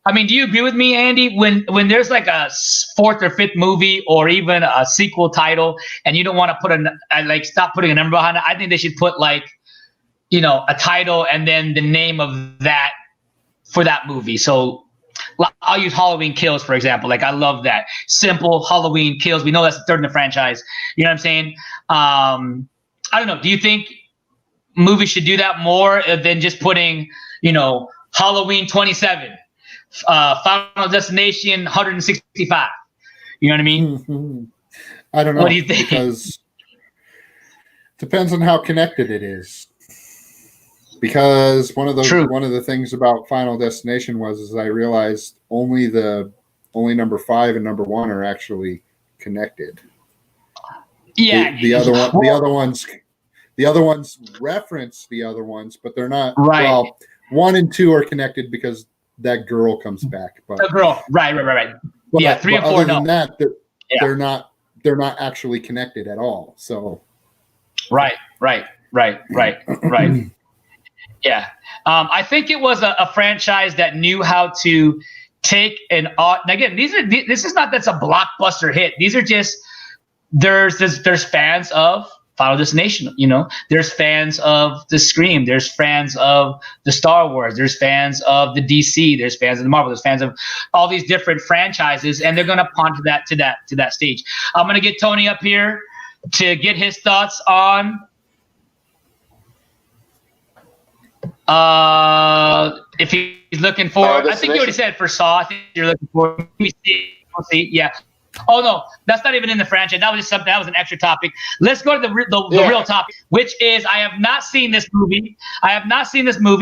I mean, do you agree with me, Andy? When there's like a 4th or 5th movie or even a sequel title and you don't want to put stop putting a number behind it, I think they should put like, you know, a title and then the name of that for that movie. So I'll use Halloween Kills, for example. Like, I love that. Simple Halloween Kills. We know that's the 3rd in the franchise. You know what I'm saying? I don't know. Do you think movies should do that more than just putting, you know, Halloween 27, Final Destination 165? You know what I mean? Mm-hmm. I don't know. What do you think? Because it depends on how connected it is. Because one of the things about Final Destination was I realized only number 5 and number 1 are actually connected. Yeah. The other ones reference the other ones, but they're not. Right. Well, 1 and 2 are connected because that girl comes back. But the girl, right. But, yeah, 3 and 4. Other than that, they're not actually connected at all. So. Right. Yeah. I think it was a franchise that knew how to take again, this is not that's a blockbuster hit. These are just there's fans of Final Destination, you know. There's fans of the Scream, there's fans of the Star Wars, there's fans of the DC, there's fans of the Marvel, there's fans of all these different franchises, and they're gonna pawn to that stage. I'm gonna get Tony up here. to get his thoughts on if he's looking for. I think you already said for Saw. I think you're looking for. We'll see. Yeah. Oh no, that's not even in the franchise. That was just something. That was an extra topic. Let's go to the real topic, which is I have not seen this movie.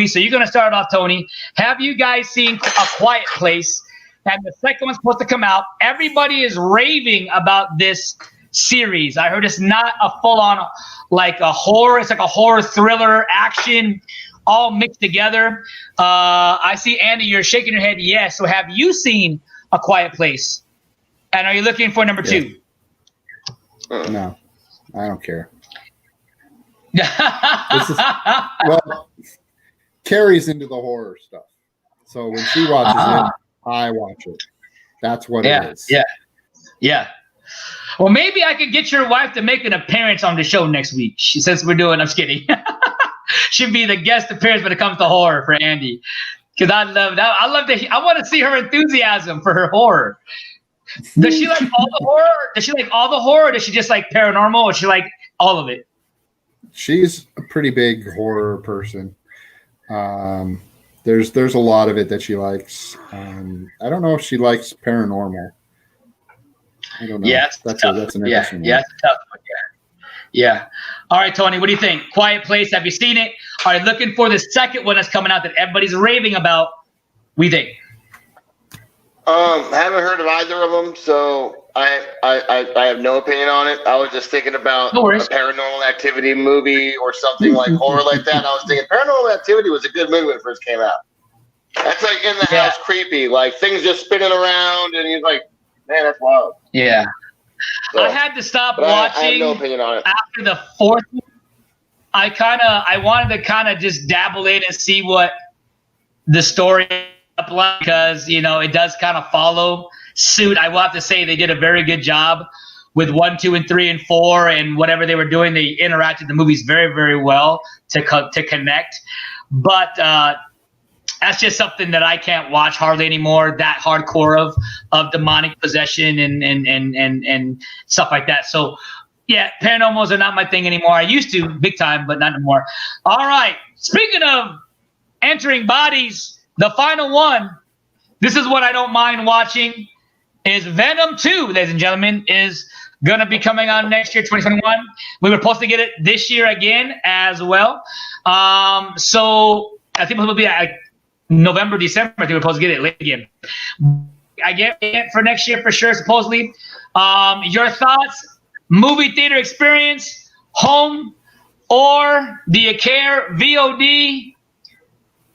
So you're gonna start off, Tony. Have you guys seen A Quiet Place? And the second one's supposed to come out. Everybody is raving about this series. I heard it's not a full-on like a horror. It's like a horror thriller action, all mixed together. I see Andy, you're shaking your head. Yes. So have you seen A Quiet Place? And are you looking for number 2? No, I don't care. Carrie's into the horror stuff. So when she watches it, I watch it. That's what it is. Yeah. Well, maybe I could get your wife to make an appearance on the show next week. Since we're doing, I'm just kidding. She'd be the guest appearance when it comes to horror for Andy. Because I love that. I want to see her enthusiasm for her horror. Does she like all the horror? Or does she just like paranormal? Or does she like all of it? She's a pretty big horror person. There's a lot of it that she likes. I don't know if she likes paranormal. I don't know. Yeah, that's an interesting one. Yeah, it's a tough one. Yeah. All right, Tony, what do you think? Quiet Place, have you seen it? Are you looking for the second one that's coming out that everybody's raving about? What do you think? Haven't heard of either of them, so I have no opinion on it. I was just thinking about a Paranormal Activity movie or something like horror like that. And I was thinking Paranormal Activity was a good movie when it first came out. That's like in the house creepy, like things just spinning around, and you're like, man, that's wild. Yeah. So, I had to stop watching. I have no opinion on it. After the fourth one. I wanted to kind of just dabble in and see what the story up like, because it does kind of follow suit. I will have to say they did a very good job with 1, 2, and 3, and 4, and whatever they were doing. They interacted the movies very, very well to connect. But that's just something that I can't watch hardly anymore. That hardcore of demonic possession and stuff like that. So yeah, paranormals are not my thing anymore. I used to big time, but not anymore. All right. Speaking of entering bodies, the final one, this is what I don't mind watching, is Venom 2, ladies and gentlemen, is going to be coming out next year, 2021. We were supposed to get it this year again as well. So I think it will be November, December. I think we're supposed to get it late again. I get it for next year for sure, supposedly. Your thoughts, movie theater experience, home, or do you care? VOD?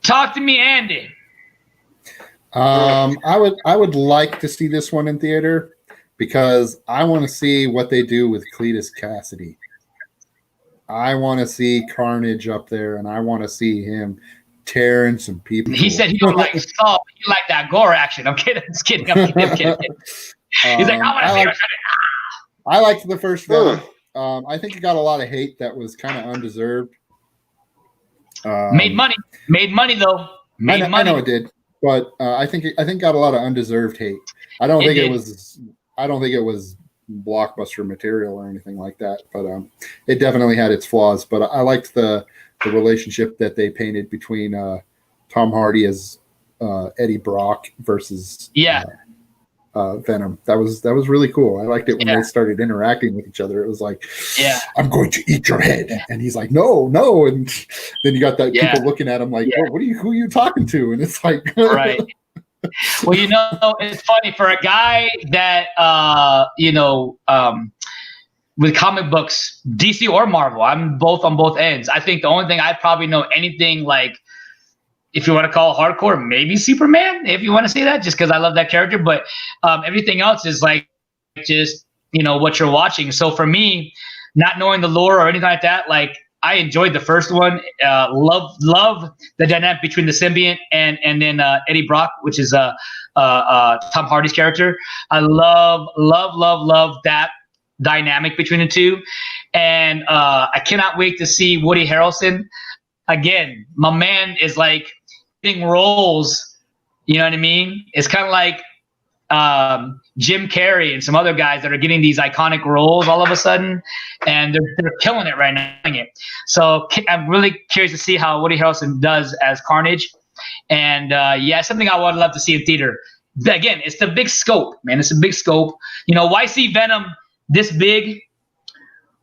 Talk to me, Andy. I would like to see this one in theater because I want to see what they do with Cletus Cassidy. I want to see Carnage up there, and I want to see him tearing some people. He said he don't like Saw. He like that gore action. I'm kidding. I'm kidding. He's like, I want to see her. I liked the first Venom. I think it got a lot of hate that was kind of undeserved. Made money though. I know it did, but I think got a lot of undeserved hate. I don't think it was blockbuster material or anything like that, but it definitely had its flaws. But I liked the relationship that they painted between Tom Hardy as Eddie Brock versus Venom. That was really cool. I liked it when they started interacting with each other. It was like, I'm going to eat your head, and he's like, no, and then you got that people looking at him like, who are you talking to? And it's like, right. Well, it's funny for a guy that with comic books, DC or Marvel, I'm both on both ends. I think the only thing I probably know anything like, if you want to call it hardcore, maybe Superman, if you want to say that, just because I love that character. But everything else is like just, what you're watching. So for me, not knowing the lore or anything like that, like I enjoyed the first one. Love the dynamic between the symbiote and then Eddie Brock, which is Tom Hardy's character. I love that dynamic between the two. And I cannot wait to see Woody Harrelson. Again, my man is like getting roles, you know what I mean? It's kind of like Jim Carrey and some other guys that are getting these iconic roles all of a sudden, and they're killing it right now. So I'm really curious to see how Woody Harrelson does as Carnage. And something I would love to see in theater. Again, it's the big scope, man. It's a big scope. Why see Venom this big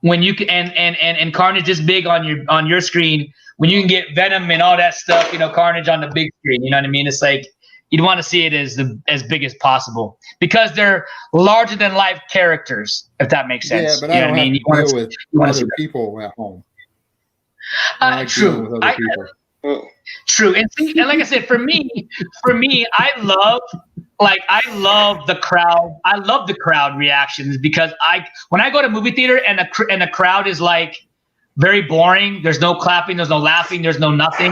when you can and Carnage this big on your screen when you can get Venom and all that stuff, Carnage on the big screen. You know what I mean? It's like you'd want to see it as big as possible because they're larger than life characters, if that makes sense. Yeah, but I don't have to deal with other people at home. True. True. And like I said, for me, I love the crowd. I love the crowd reactions because when I go to movie theater and the crowd is like very boring. There's no clapping. There's no laughing. There's no nothing.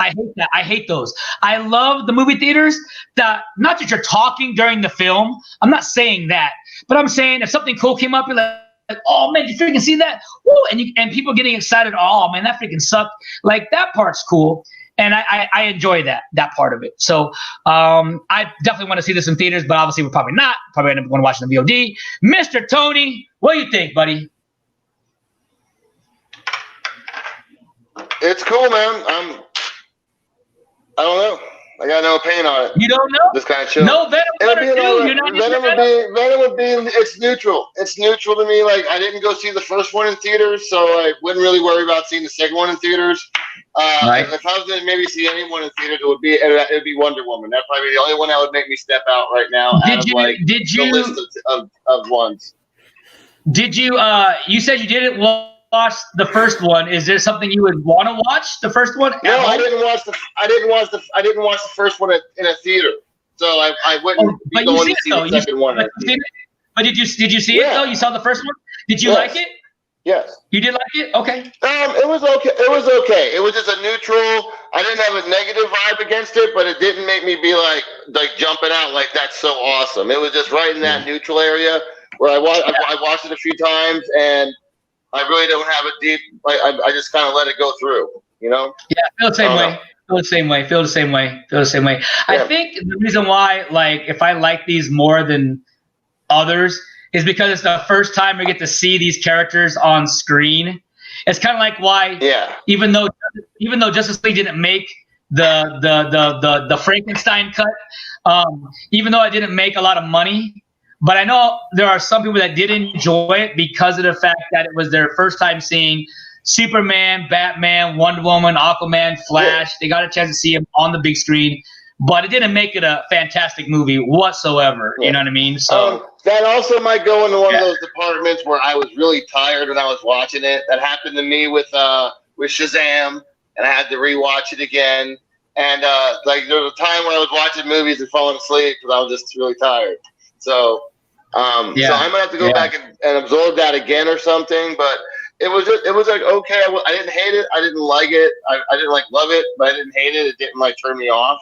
I hate that. I hate those. I love the movie theaters that not that you're talking during the film. I'm not saying that, but I'm saying if something cool came up, you're like, oh man, you freaking see that? Woo! And people getting excited. Oh man, that freaking sucked. Like that part's cool. And I enjoy that part of it. So I definitely want to see this in theaters, but obviously we're probably not. Probably end up going to watch the VOD. Mr. Tony, what do you think, buddy? It's cool, man. I don't know. I got no opinion on it. You don't know? Just kind of chill. No, Venom would be. It's neutral. It's neutral to me. Like I didn't go see the first one in theaters, so I wouldn't really worry about seeing the second one in theaters. Right. If I was going to maybe see anyone in theaters, it would be Wonder Woman. That'd probably be the only one that would make me step out right now. The list of ones. Did you? You said you didn't watch the first one. Is there something you would want to watch? The first one? No, I didn't watch the first one in a theater. So I wouldn't be going to see the second one. But did you see it though? You saw the first one? Did you like it? Yes. You did like it? Okay. It was okay. It was okay. It was just a neutral. I didn't have a negative vibe against it, but it didn't make me be like jumping out like that's so awesome. It was just right in that neutral area where I watched it a few times and I really don't have a deep. I just kind of let it go through. Yeah. Feel the same way. Feel the same way. I think the reason why, if I like these more than others, is because it's the first time we get to see these characters on screen. It's kind of like why, even though Justice League didn't make the Frankenstein cut, even though it didn't make a lot of money, but I know there are some people that did enjoy it because of the fact that it was their first time seeing Superman, Batman, Wonder Woman, Aquaman, Flash. They got a chance to see him on the big screen, but it didn't make it a fantastic movie whatsoever. You know what I mean? So that also might go into one of those departments where I was really tired when I was watching it. That happened to me with Shazam, and I had to rewatch it again. And there was a time when I was watching movies and falling asleep because I was just really tired. So so I might have to go back and absorb that again or something. But it was like okay. I didn't hate it. I didn't like it. I didn't love it, but I didn't hate it. It didn't turn me off.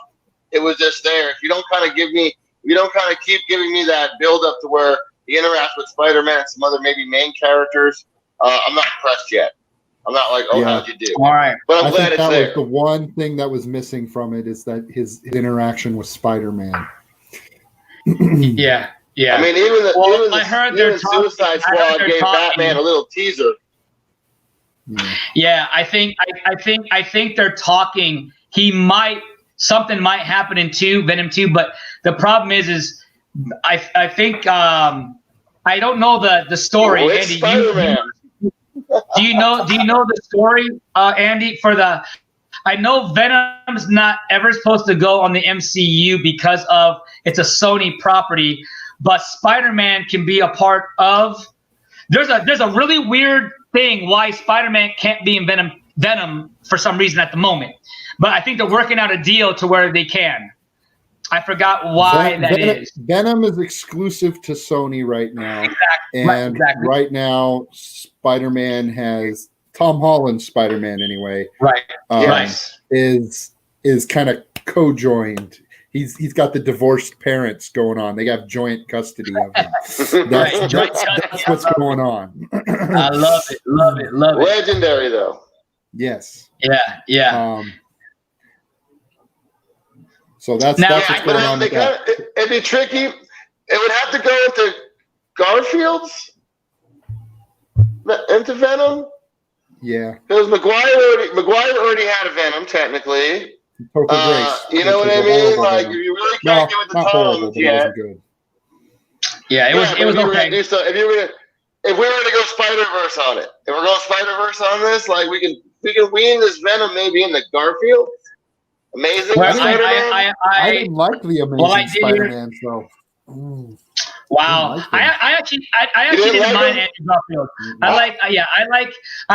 It was just there. If you don't kind of keep giving me that build up to where he interacts with Spider-Man and some other maybe main characters, I'm not impressed yet. I'm not like, how'd you do? All right. But I'm glad it's there. Was the one thing that was missing from it is that his interaction with Spider-Man. Yeah. I mean, even Suicide Squad gave Batman a little teaser. Yeah, I think they're talking. Something might happen in Venom 2, but the problem is I think I don't know the story. It's Andy, Spider-Man. Do you know the story, Andy? I know Venom's not ever supposed to go on the MCU because of it's a Sony property, but Spider-Man can be a part of. There's a really weird thing why Spider-Man can't be in Venom for some reason at the moment. But I think they're working out a deal to where they can. I forgot why that is. Venom is exclusive to Sony right now. Exactly. Right now, Spider-Man has Tom Holland's Spider-Man anyway. Right. Is kind of co-joined. He's got the divorced parents going on. They got joint custody of him. That's what's going on. I love it. Legendary though. Yes. Yeah. So that's what's going on with that. It'd be tricky. it would have to go into Garfield's into Venom. Yeah, because Maguire already had a Venom technically. You know what I mean? Like you really can't give it to Tom yet. Yeah, it was okay. If we were to go Spider-Verse on it, if we're going Spider-Verse on this, like we can wean this Venom maybe into Garfield. Amazing Spider-Man. I didn't like the Amazing Spider-Man show. Wow, I actually didn't mind Andrew Garfield. I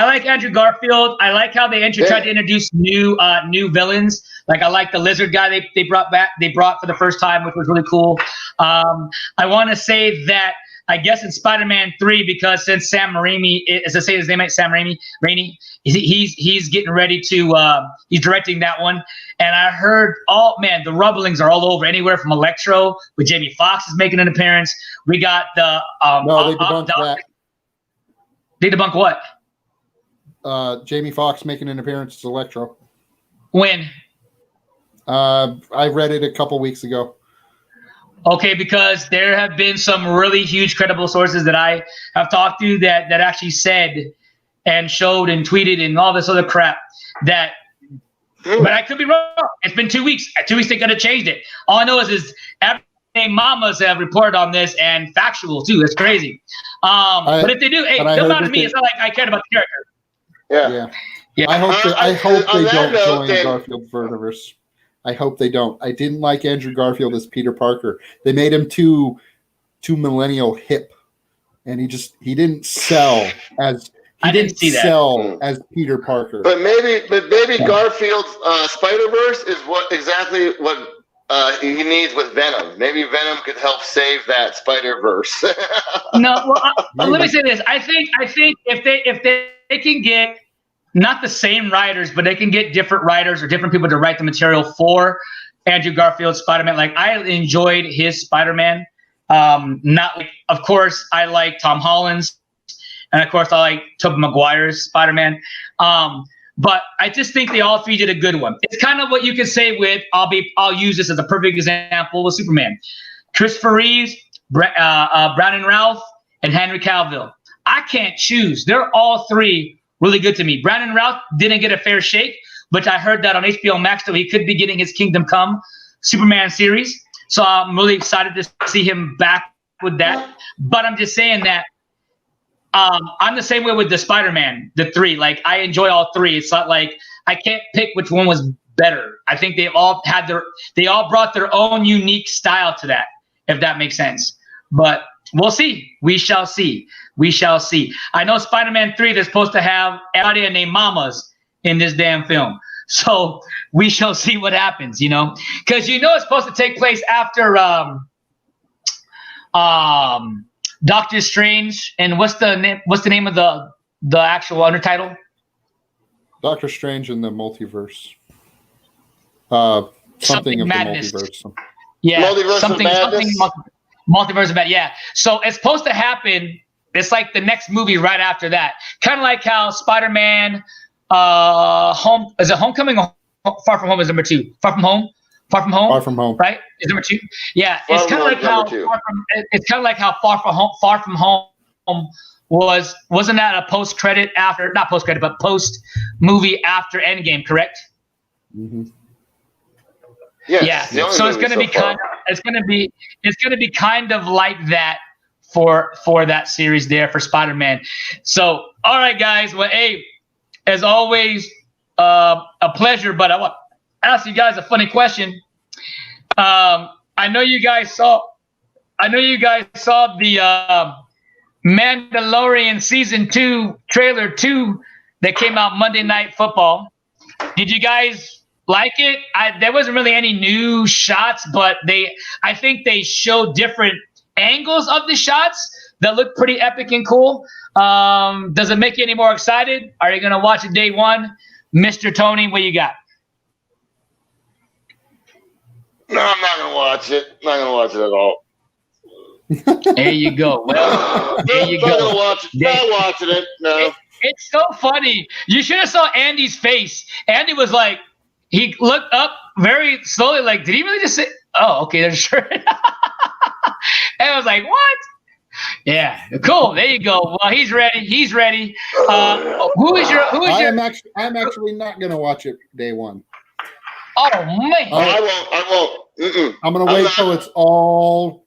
like Andrew Garfield. I like how they tried to introduce new villains. Like I like the lizard guy they brought for the first time, which was really cool. I want to say that I guess in Spider-Man 3, because since Sam Raimi, as I say his name, Sam Raimi, he's getting ready to he's directing that one. And I heard, the rumblings are all over. Anywhere from Electro with Jamie Foxx is making an appearance. We got the no, they debunked that. They debunked what? Jamie Foxx making an appearance as Electro. When? I read it a couple weeks ago. Okay, because there have been some really huge credible sources that I have talked to that actually said and showed and tweeted and all this other crap that. But I could be wrong. It's been 2 weeks. 2 weeks they could have changed it. All I know is everything mamas have reported on this and factual too. That's crazy. But if they do, hey, don't matter to me. It's not like I cared about the character. Yeah. I hope they don't join the Garfield Vertiverse. I hope they don't. I didn't like Andrew Garfield as Peter Parker. They made him too millennial hip, and he didn't sell as. I didn't see that as Peter Parker. But maybe Garfield's Spider-Verse is exactly what he needs with Venom. Maybe Venom could help save that Spider-Verse. No, well, let me say this. I think if they can get not the same writers, but they can get different writers or different people to write the material for Andrew Garfield's Spider-Man. Like I enjoyed his Spider-Man. Of course, I like Tom Holland's. And of course, I like Tobey Maguire's Spider-Man. But I just think they all three did a good one. It's kind of what you could say with I'll use this as a perfect example with Superman. Christopher Reeves, Brandon Routh, and Henry Cavill. I can't choose. They're all three really good to me. Brandon Routh didn't get a fair shake, but I heard that on HBO Max that he could be getting his Kingdom Come Superman series. So I'm really excited to see him back with that. But I'm just saying that I'm the same way with the Spider-Man, the three. Like I enjoy all three. It's not like I can't pick which one was better. I think they all brought their own unique style to that, if that makes sense. But we'll see. We shall see. I know Spider-Man 3, they're supposed to have everybody named mamas in this damn film. So we shall see what happens, because it's supposed to take place after Doctor Strange, and what's the name of the actual undertitle? Doctor Strange in the Multiverse. Something of Madness. The multiverse. Yeah, Multiverse something Multiverse of Madness. Yeah. So it's supposed to happen. It's like the next movie right after that. Kind of like how Spider-Man Homecoming or Far From Home is number 2? Far From Home, right? Is number 2. Yeah, it's kind of like how Far From Home wasn't that a post movie after Endgame, correct? Mm-hmm. Yeah. So it's going to be kind of like that for that series there for Spider-Man. So, all right, guys. Well, hey, as always, a pleasure. But I want to ask you guys a funny question. I know you guys saw the Mandalorian season 2 trailer 2 that came out Monday Night Football. Did you guys like it? There wasn't really any new shots, but I think they showed different angles of the shots that look pretty epic and cool. Does it make you any more excited? Are you gonna watch it day one? Mr. Tony, what you got? No, I'm not gonna watch it. Not gonna watch it at all. There you go. Well, there you go. Not gonna watch it. Not watching it. No. It's so funny. You should have saw Andy's face. Andy was like, he looked up very slowly, like, did he really just say? Oh, okay, there's sure. And I was like, what? Yeah, cool. There you go. Well, he's ready. Who is your? I'm actually not gonna watch it day one. Oh man. I won't. Mm-mm. I'm gonna wait till it's all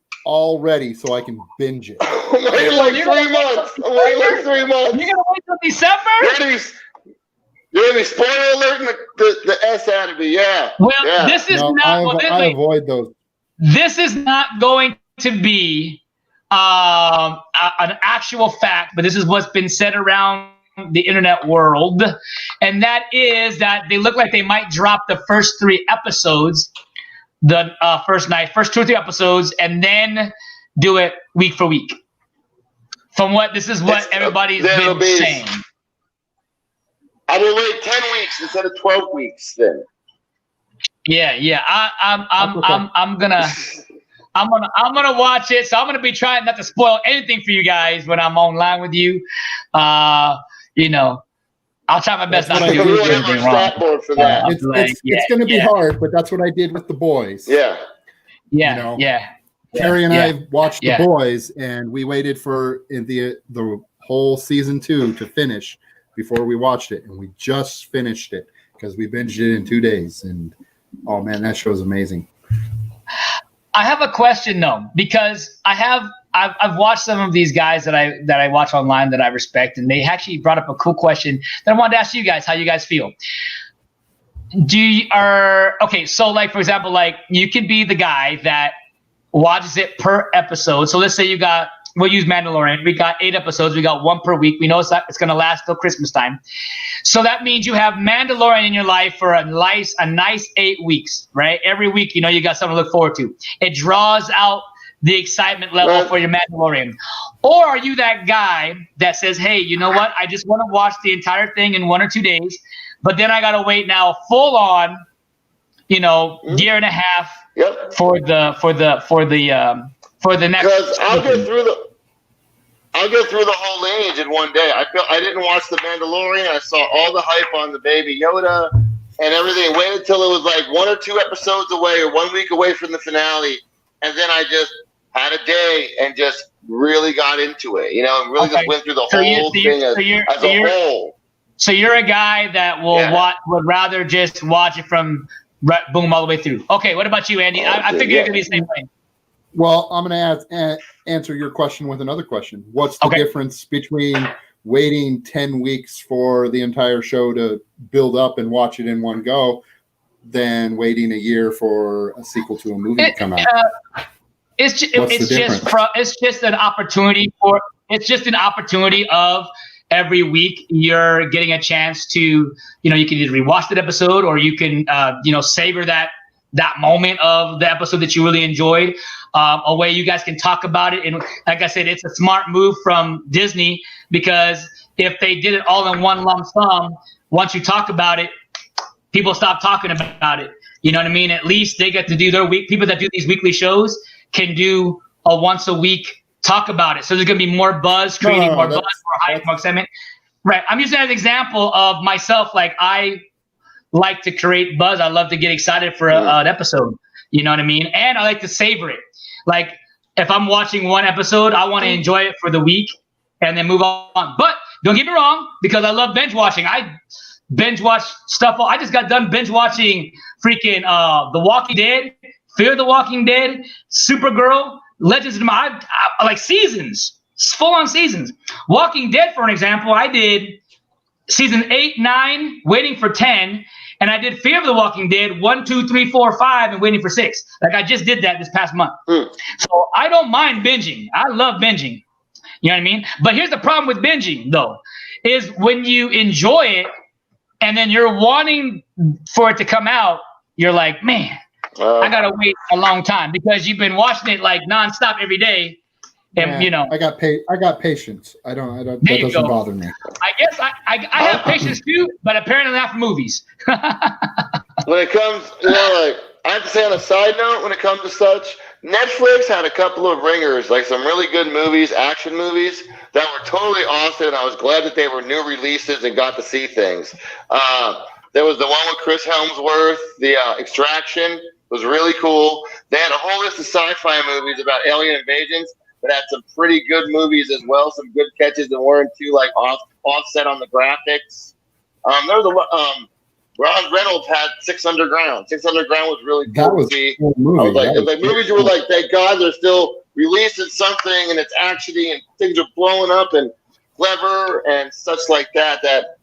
ready so I can binge it. I'm waiting like 3 months. You're gonna wait till December? You're gonna be spoiler alerting the S out of me. Yeah. Well, yeah. this is not. I avoid those. This is not going to be an actual fact, but this is what's been said around the internet world, and that is that they look like they might drop the first 3 episodes the first night, first 2 or 3 episodes, and then do it week for week. From what everybody's been saying. I will wait 10 weeks instead of 12 weeks then. Yeah. I'm gonna watch it. So I'm gonna be trying not to spoil anything for you guys when I'm online with you. I'll try my best not to do anything wrong. For that. It's gonna be hard, but that's what I did with The Boys. Yeah. Carrie and I watched The Boys, and we waited for the whole season 2 to finish before we watched it, and we just finished it because we binged it in 2 days. And oh man, that show's amazing. I have a question though, because I've watched some of these guys that I watch online that I respect, and they actually brought up a cool question that I wanted to ask you guys, how you guys feel. So like, for example, like you could be the guy that watches it per episode. So let's say we'll use Mandalorian. We got 8 episodes. We got 1 per week. We know it's going to last till Christmas time. So that means you have Mandalorian in your life for a nice 8 weeks, right? Every week, you got something to look forward to. It draws out the excitement level for your Mandalorian. Or are you that guy that says, hey, you know what? I just want to watch the entire thing in 1 or 2 days, but then I got to wait now full on, year and a half for the next. Because I'll get through the whole lineage in 1 day. I didn't watch The Mandalorian. I saw all the hype on the Baby Yoda and everything. Waited until it was like 1 or 2 episodes away or 1 week away from the finale, and then I just had a day and just really got into it. And really just went through the whole thing as a whole. So you're a guy that would rather just watch it from boom all the way through. Okay, what about you, Andy? I figured you're gonna be the same way. Well, I'm going to answer your question with another question. What's the difference between waiting 10 weeks for the entire show to build up and watch it in one go than waiting a year for a sequel to a movie to come out? It's just an opportunity of every week you're getting a chance to, you can either rewatch that episode or you can, savor that moment of the episode that you really enjoyed. A way you guys can talk about it. And like I said, it's a smart move from Disney, because if they did it all in one lump sum, once you talk about it, people stop talking about it. You know what I mean? At least they get to do their week. People that do these weekly shows can do a once a week talk about it. So there's going to be more buzz, creating more buzz, more hype, more excitement. Right. I'm using that as an example of myself. Like, I like to create buzz. I love to get excited for an episode. You know what I mean? And I like to savor it. Like, if I'm watching one episode, I want to enjoy it for the week and then move on. But don't get me wrong, because I love binge watching. I binge watch stuff. I just got done binge watching freaking The Walking Dead, Fear the Walking Dead, Supergirl, Legends of Tomorrow. I like seasons, full on seasons. Walking Dead, for an example, I did season 8, 9, waiting for 10. And I did Fear of the Walking Dead 1, 2, 3, 4, 5, and waiting for 6. Like, I just did that this past month. So I don't mind binging. I love binging. You know what I mean? But here's the problem with binging, though, is when you enjoy it and then you're wanting for it to come out, you're like, man, I gotta wait a long time, because you've been watching it like nonstop every day. And I got patience. I don't that doesn't bother me. I guess I have patience too, but apparently not for movies. When it comes, like, I have to say on a side note, when it comes to such, Netflix had a couple of ringers, like some really good movies, action movies that were totally awesome. And I was glad that they were new releases and got to see things. There was the one with Chris Helmsworth, the Extraction. was really cool. They had a whole list of sci-fi movies about alien invasions, but had some pretty good movies as well. Some good catches that weren't too like offset on the graphics. There was Ron Reynolds had Six Underground. Six Underground was really cool to see. Cool movie. I was like, movies you were like, thank God they're still releasing something and it's actiony and things are blowing up and clever and such like that. That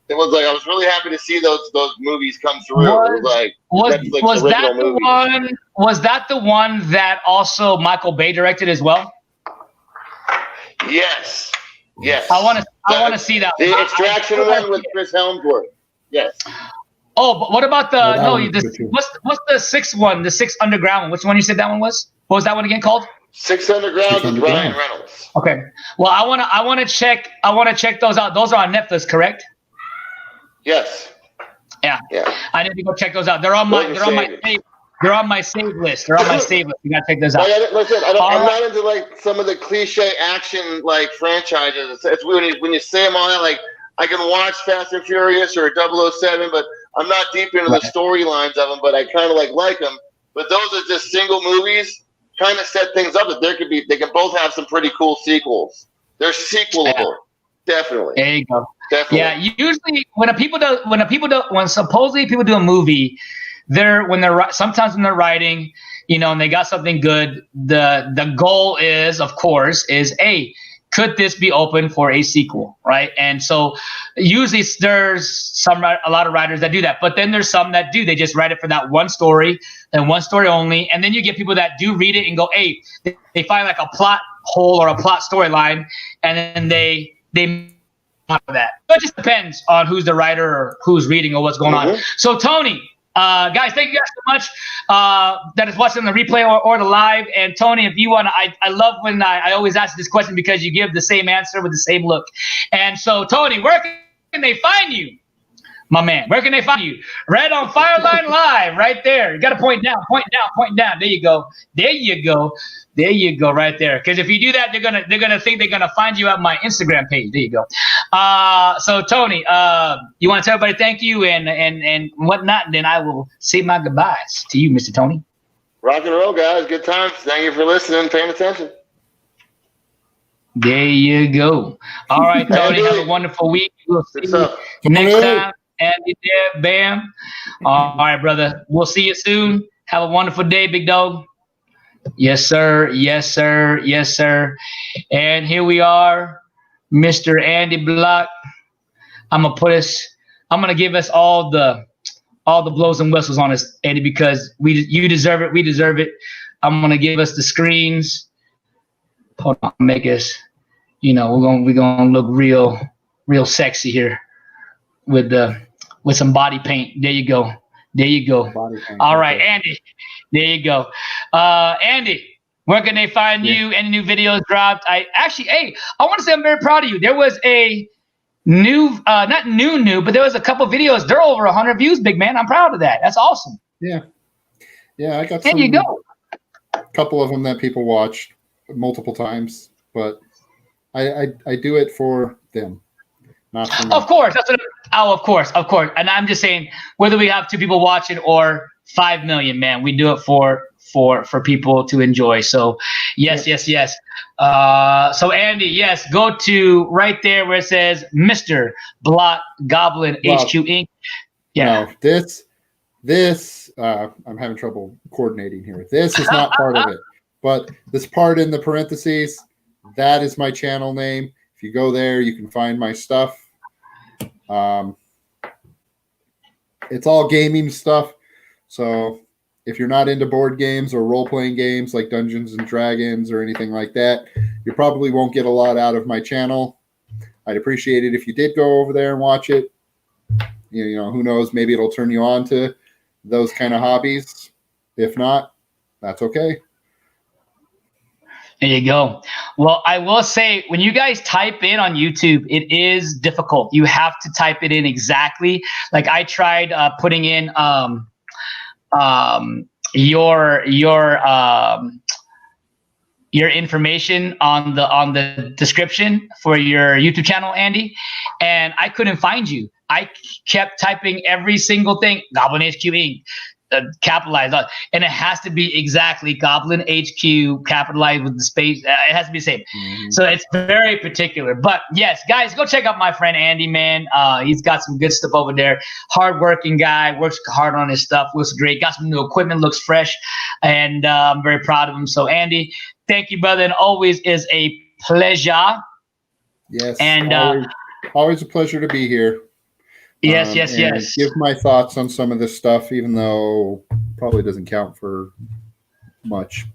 it was like I was really happy to see those movies come through. It was like was that the one? Was that the one that also Michael Bay directed as well? Yes. Yes. I want to see that. The Extraction one with Chris Helmsworth. Yes. Oh, but what about what's the sixth one? The Sixth Underground one. Which one you said that one was? What was that one again called? Six Underground with Ryan Reynolds. Okay. Well, I want to check those out. Those are on Netflix, correct? Yes. Yeah. I need to go check those out. They're on my save list. They're on my save list. You gotta check those out. Listen, I'm not into like some of the cliche action like franchises. It's when you say them all out, like I can watch Fast and Furious or 007, but I'm not deep into the storylines of them. But I kind of like them. But those are just single movies. Kind of set things up that they can both have some pretty cool sequels. They're sequelable, definitely. There you go. Definitely. Yeah, usually when supposedly people do a movie, sometimes when they're writing, and they got something good, the goal is, of course, hey, could this be open for a sequel, right? And so usually there's a lot of writers that do that, but then there's some that they just write it for that one story and one story only, and then you get people that do read it and go, hey, they find like a plot hole or a plot storyline, and then they out of that. So it just depends on who's the writer or who's reading or what's going on. So Tony, guys, thank you guys so much that is watching the replay or the live. And Tony, if you want to, I love when I always ask this question because you give the same answer with the same look. And so Tony, where can they find you? My man, where can they find you? Right on FIRELINE Live, right there. You got to point down. There you go. There you go, right there. Because if you do that, they're gonna think they're gonna find you at my Instagram page. There you go. So Tony, you want to tell everybody thank you and whatnot, and then I will say my goodbyes to you, Mr. Tony. Rock and roll, guys. Good times. Thank you for listening, paying attention. There you go. All right, Tony. Have a wonderful week. We'll see you next time. Andy there, bam. All right, brother. We'll see you soon. Have a wonderful day, big dog. Yes, sir. Yes, sir. Yes, sir. And here we are, Mr. Andy Block. I'm gonna give us all the blows and whistles on us, Andy, because you deserve it. We deserve it. I'm gonna give us the screens. Hold on, make us. We're gonna look real sexy here with some body paint. There you go. All right, Andy. There you go. Andy, where can they find you? Any new videos dropped? I want to say I'm very proud of you. There was a new, not new, but there was a couple videos. They're over 100 views, big man. I'm proud of that. That's awesome. Yeah. I got. There you go. A couple of them that people watched multiple times, but I do it for them. Not for me. Of course, of course. And I'm just saying, whether we have 2 people watching or 5 million, man, we do it for people to enjoy. So yes. So Andy, yes, go to right there where it says Mr. Block Goblin HQ Inc. Yeah. No, this I'm having trouble coordinating here. This is not part of it, but this part in the parentheses, that is my channel name. If you go there, you can find my stuff. It's all gaming stuff. So if you're not into board games or role-playing games like Dungeons and Dragons or anything like that, you probably won't get a lot out of my channel. I'd appreciate it if you did go over there and watch it. Who knows? Maybe it'll turn you on to those kind of hobbies. If not, that's okay. There you go. Well, I will say, when you guys type in on YouTube, it is difficult. You have to type it in exactly. Like I tried putting in your information on the description for your YouTube channel, Andy, and I couldn't find you. I kept typing every single thing: Goblin HQ Inc., capitalized on, and it has to be exactly Goblin HQ capitalized with the space. It has to be the same. So it's very particular. But yes, guys, go check out my friend Andy, man. He's got some good stuff over there. Hardworking guy, works hard on his stuff, looks great, got some new equipment, looks fresh, and I'm very proud of him. So Andy, thank you, brother, and always is a pleasure. Yes, and always a pleasure to be here. Yes. Give my thoughts on some of this stuff, even though probably doesn't count for much.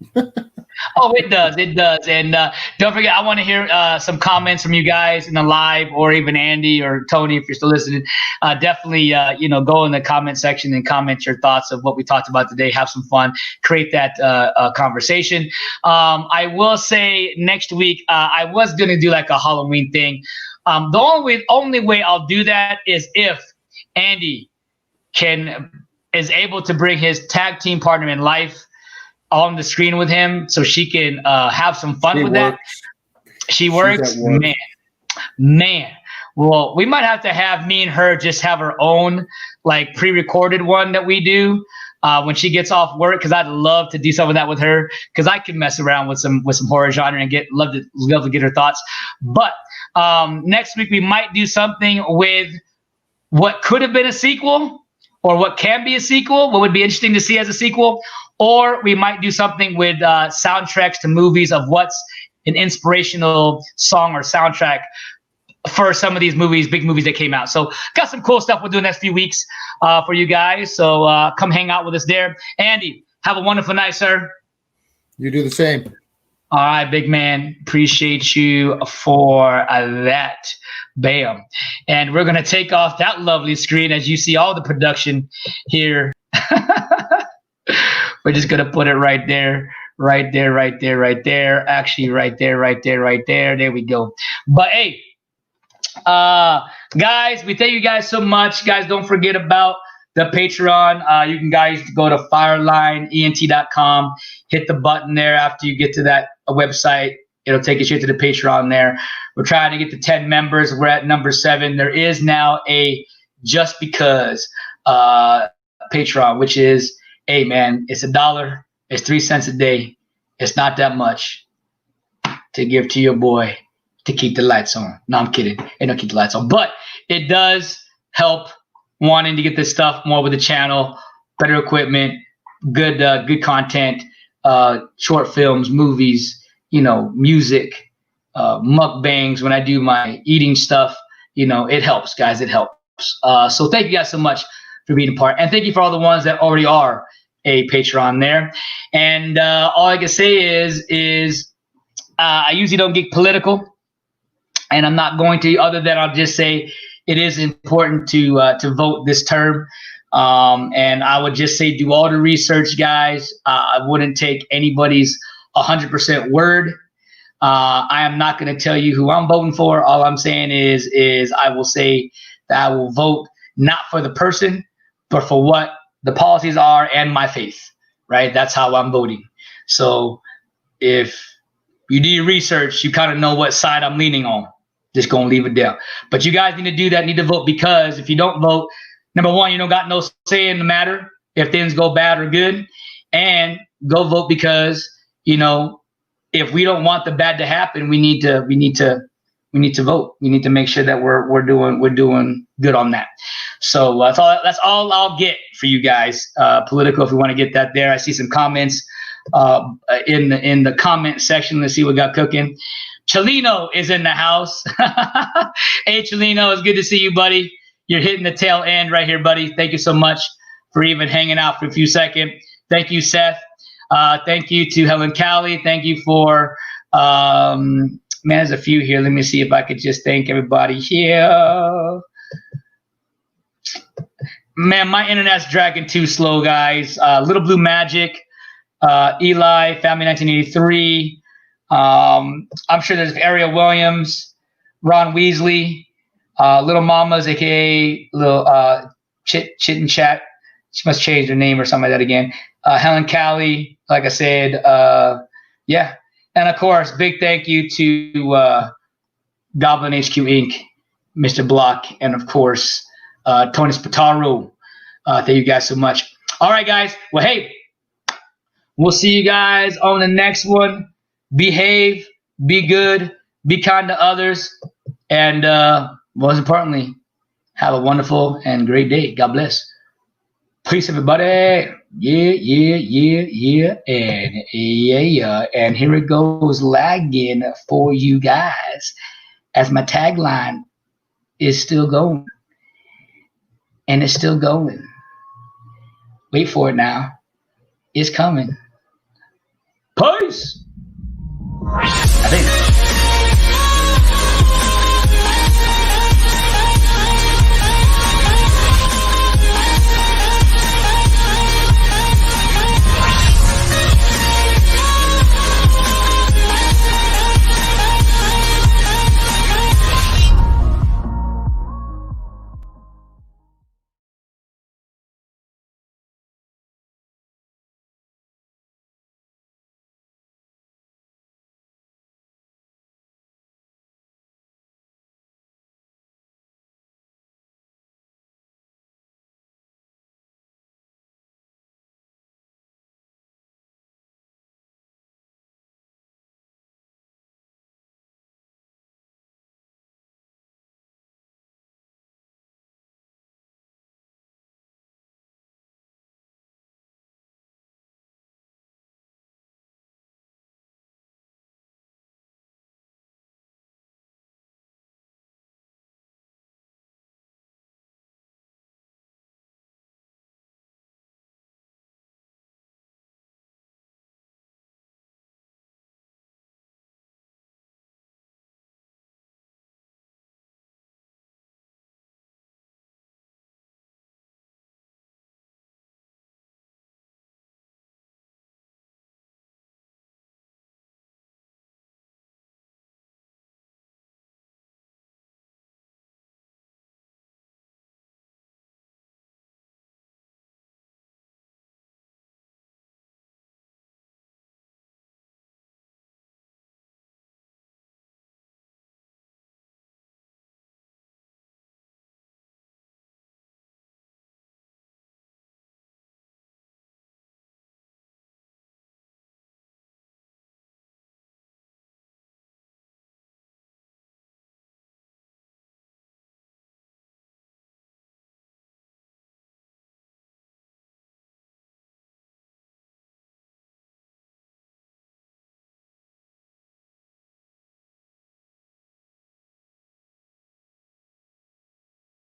Oh, it does. And don't forget, I want to hear some comments from you guys in the live, or even Andy or Tony, if you're still listening. Definitely, go in the comment section and comment your thoughts of what we talked about today. Have some fun, create that conversation. I will say next week, I was going to do like a Halloween thing. The only way I'll do that is if Andy is able to bring his tag team partner in life on the screen with him, so she can have some fun with that. She works, man. Well, we might have to have me and her just have our own like pre-recorded one that we do when she gets off work, because I'd love to do some of that with her, because I can mess around with some horror genre and love to get her thoughts. But next week we might do something with what could have been a sequel, or what can be a sequel, what would be interesting to see as a sequel, or we might do something with soundtracks to movies of what's an inspirational song or soundtrack for some of these movies, big movies that came out. So got some cool stuff we'll do in the next few weeks for you guys. So come hang out with us there. Andy, have a wonderful night, sir. You do the same. All right, big man. Appreciate you for that. Bam. And we're going to take off that lovely screen as you see all the production here. We're just going to put it right there. Actually, right there. There we go. But hey, guys, we thank you guys so much. Guys, don't forget about the Patreon. You can guys go to FIRELINEENT.com, hit the button there after you get to that website. It'll take you straight to the Patreon there. We're trying to get to 10 members. We're at number 7. There is now a Just Because Patreon, which is, hey man, it's $1. It's 3 cents a day. It's not that much to give to your boy to keep the lights on. No, I'm kidding. It don't keep the lights on, but it does help wanting to get this stuff more with the channel, better equipment, good content, short films, movies, music, mukbangs. When I do my eating stuff, it helps, guys. It helps. So thank you guys so much for being a part, and thank you for all the ones that already are a Patreon there. And all I can say is I usually don't get political, and I'm not going to, other than I'll just say it is important to vote this term. And I would just say do all the research, guys. I wouldn't take anybody's 100% word. I am not going to tell you who I'm voting for. All I'm saying is I will say that I will vote not for the person, but for what the policies are and my faith, right? That's how I'm voting. So if you do your research, you kind of know what side I'm leaning on. Just gonna leave it there. But you guys need to do that, need to vote, because if you don't vote, number one, you don't got no say in the matter if things go bad or good. And go vote, because if we don't want the bad to happen, we need to vote. We need to make sure that we're doing good on that. So that's all I'll get for you guys. Political, if we want to get that there. I see some comments in the comment section. Let's see what we got cooking. Chelino is in the house. Hey, Chelino, it's good to see you, buddy. You're hitting the tail end right here, buddy. Thank you so much for even hanging out for a few seconds. Thank you, Seth. Thank you to Helen Callie. Thank you for, man, there's a few here. Let me see if I could just thank everybody here. Man, my internet's dragging too slow, guys. Little Blue Magic, Eli, Family 1983. I'm sure there's Ariel Williams, Ron Weasley, Little Mamas, aka Little Chit and Chat. She must change her name or something like that again. Helen Callie, like I said, yeah. And of course, big thank you to Goblin HQ Inc., Mr. Block, and of course, Tony Spataro. Thank you guys so much. All right, guys. Well, hey, we'll see you guys on the next one. Behave, be good, be kind to others, and most importantly, have a wonderful and great day. God bless. Peace, everybody. Yeah. And here it goes lagging for you guys as my tagline is still going. And it's still going. Wait for it now. It's coming. Peace. I think.